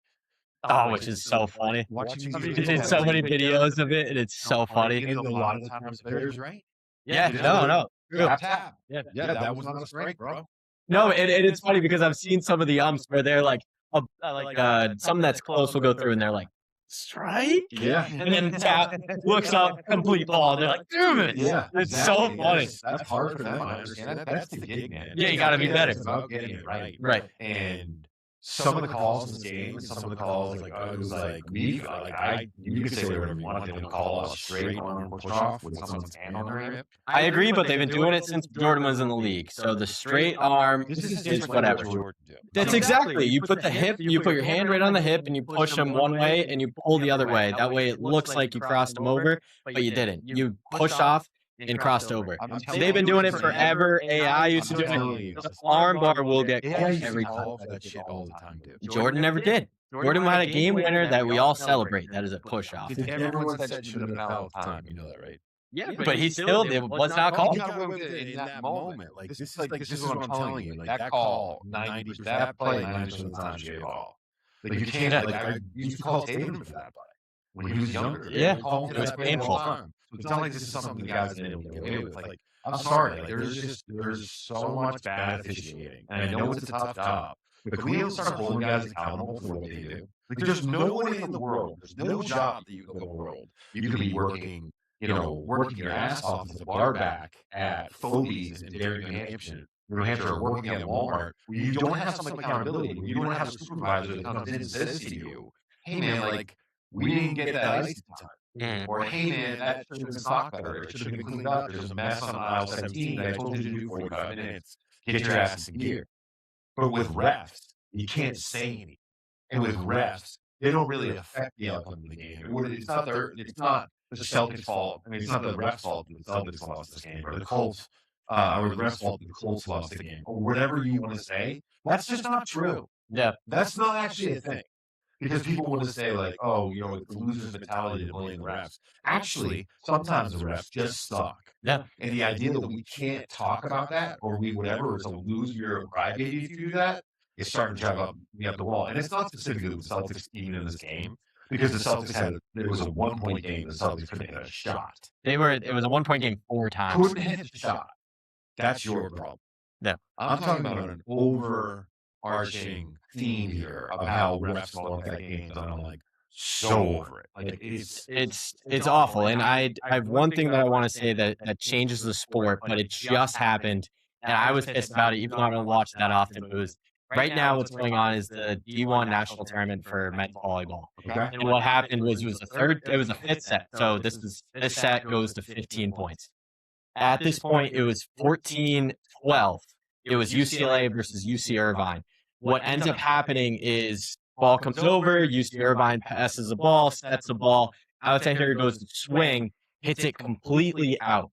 S2: which is so funny.
S1: watching
S2: I've seen so many videos of it, and it's so funny.
S1: And a lot of times players right.
S2: Yeah, no.
S1: Tap.
S2: Yeah,
S1: That was not a strike, bro.
S2: No, and it's funny because I've seen some of the umps where they're like, something that's close will go through, and they're like, strike?
S1: Yeah.
S2: And then Tap looks up, complete ball. They're like, damn it.
S1: Yeah,
S2: It's so funny.
S1: That's hard for them. I understand that. That's the gig, man.
S2: Yeah, you gotta be better.
S1: It's about getting it right.
S2: Right.
S1: And some of the calls in this game, some of the calls, like, it was like weak. Like, you can say whatever you want. They don't call a straight arm push off with someone's hand on their hip.
S2: I agree, but they've been doing it since Jordan was in the league. So the straight arm is whatever. That's exactly. You put your hand right on the hip, and you push them one way, and you pull the other way. That way, it looks like you crossed them over, but you didn't. You pushed off and crossed over. They've been doing it forever. AI used to do it. The arm bar will get caught every time.
S1: That shit all the time, dude.
S2: Jordan never did. Jordan had a game winner that we all celebrate. That is a push off.
S1: Everyone said that should have been all the time. You know that, right?
S2: Yeah, but he still did. Was not called.
S1: You gotta go with it in that moment. Like, this is what I'm telling you. Like, that call, 90%, that play, 90% of the time, should call. Like, you can't. Like, I used to call Tatum for that play when he was younger.
S2: Yeah,
S1: it was painful. It's not like this is something the guys have been able to get away with. Like, I'm sorry. Like, there's so much bad officiating, and I know it's a tough job. But can we start holding guys accountable for what they do? Like, there's no way in the world, there's no job that you in the world you could be working your ass off as a bar back at Phobe's in Derry, New Hampshire, New Hampshire are working at Walmart, where you don't have some accountability, where you don't have a supervisor that comes in and says to you, "Hey man, like we didn't get that ice in time," or "Hey man, that should have been stocked better. It should have been cleaned up. There's a mess on aisle 17 that I told you to do 45 minutes. Get your ass in gear." But with refs, you can't say anything. And with refs, they don't really affect the outcome of the game. It's not the Celtics' fault. I mean, it's not the refs' fault that the Celtics lost this game, or the Colts, or the refs' fault that the Colts lost the game, or whatever you want to say. That's just not true.
S2: Yeah.
S1: That's not actually a thing. Because people want to say, like, oh, it's the loser's mentality to blame the refs. Actually, sometimes the refs just suck.
S2: Yeah.
S1: And the idea that we can't talk about that, or we whatever, it's a loser or crybaby if you do that, is starting to drive me up the wall. And it's not specifically the Celtics even in this game, because the Celtics it was a 1-point game. The Celtics couldn't hit a shot.
S2: It was a 1-point game 4 times.
S1: Couldn't hit a shot. That's your problem.
S2: Yeah.
S1: I'm talking about an overarching theme here of how refs lost that game, and I'm like so over it. Like
S2: it's awful. And I have one thing that I want to say that changes the sport, but it just happened, and I was pissed about it, even though I don't watch that often. It was right now what's going on is the D1 national tournament for men's volleyball.
S1: Okay.
S2: And what happened was it was a fifth set. So this set goes to 15 points. At this point, it was 14-12. It was UCLA versus UC Irvine. What ends up happening is ball comes over, UC Irvine passes the ball, sets the ball, outside hitter goes to swing, hits it completely out.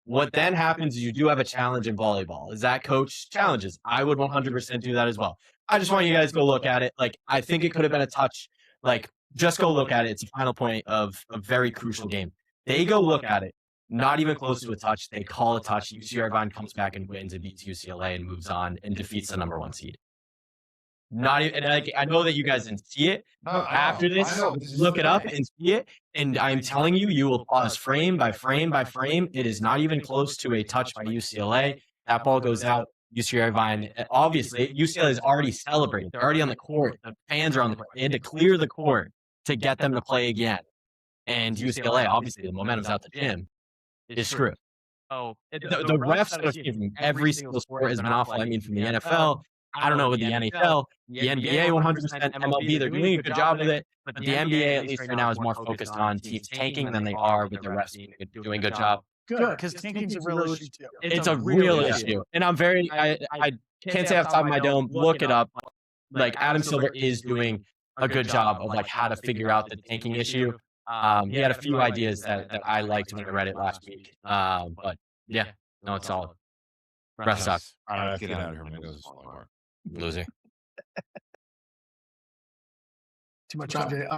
S2: What then happens is you do have a challenge in volleyball. Is that coach challenges? I would 100% do that as well. I just want you guys to go look at it. Like, I think it could have been a touch. Like, just go look at it. It's a final point of a very crucial game. They go look at it. Not even close to a touch. They call a touch. UC Irvine comes back and wins and beats UCLA and moves on and defeats the #1 seed. Not even, and like, I know that you guys didn't see it. After this, look it up and see it. And I'm telling you, you will pause frame by frame by frame. It is not even close to a touch by UCLA. That ball goes out. UC Irvine, obviously, UCLA is already celebrating. They're already on the court. The fans are on the court. They had to clear the court to get them to play again. And UCLA, obviously, the momentum's out the gym. Is screwed.
S5: Oh,
S2: The refs in every single sport has been awful. I mean, from the NFL, I don't know with the NHL, the NBA 100%, MLB, they're doing a good job with it. But the NBA, at least right now, is more focused on teams tanking than they are with the refs doing a good job.
S3: Good, because tanking's a real issue too.
S2: It's a real issue. And I can't say off the top of my dome, look it up. Like, Adam Silver is doing a good job of like how to figure out the tanking issue. He had a few ideas that I liked when I read it last week. But yeah, no, it's solid. Refs suck.
S1: All right, let's get out of here when it goes far.
S2: Loser.
S3: Too much Andre.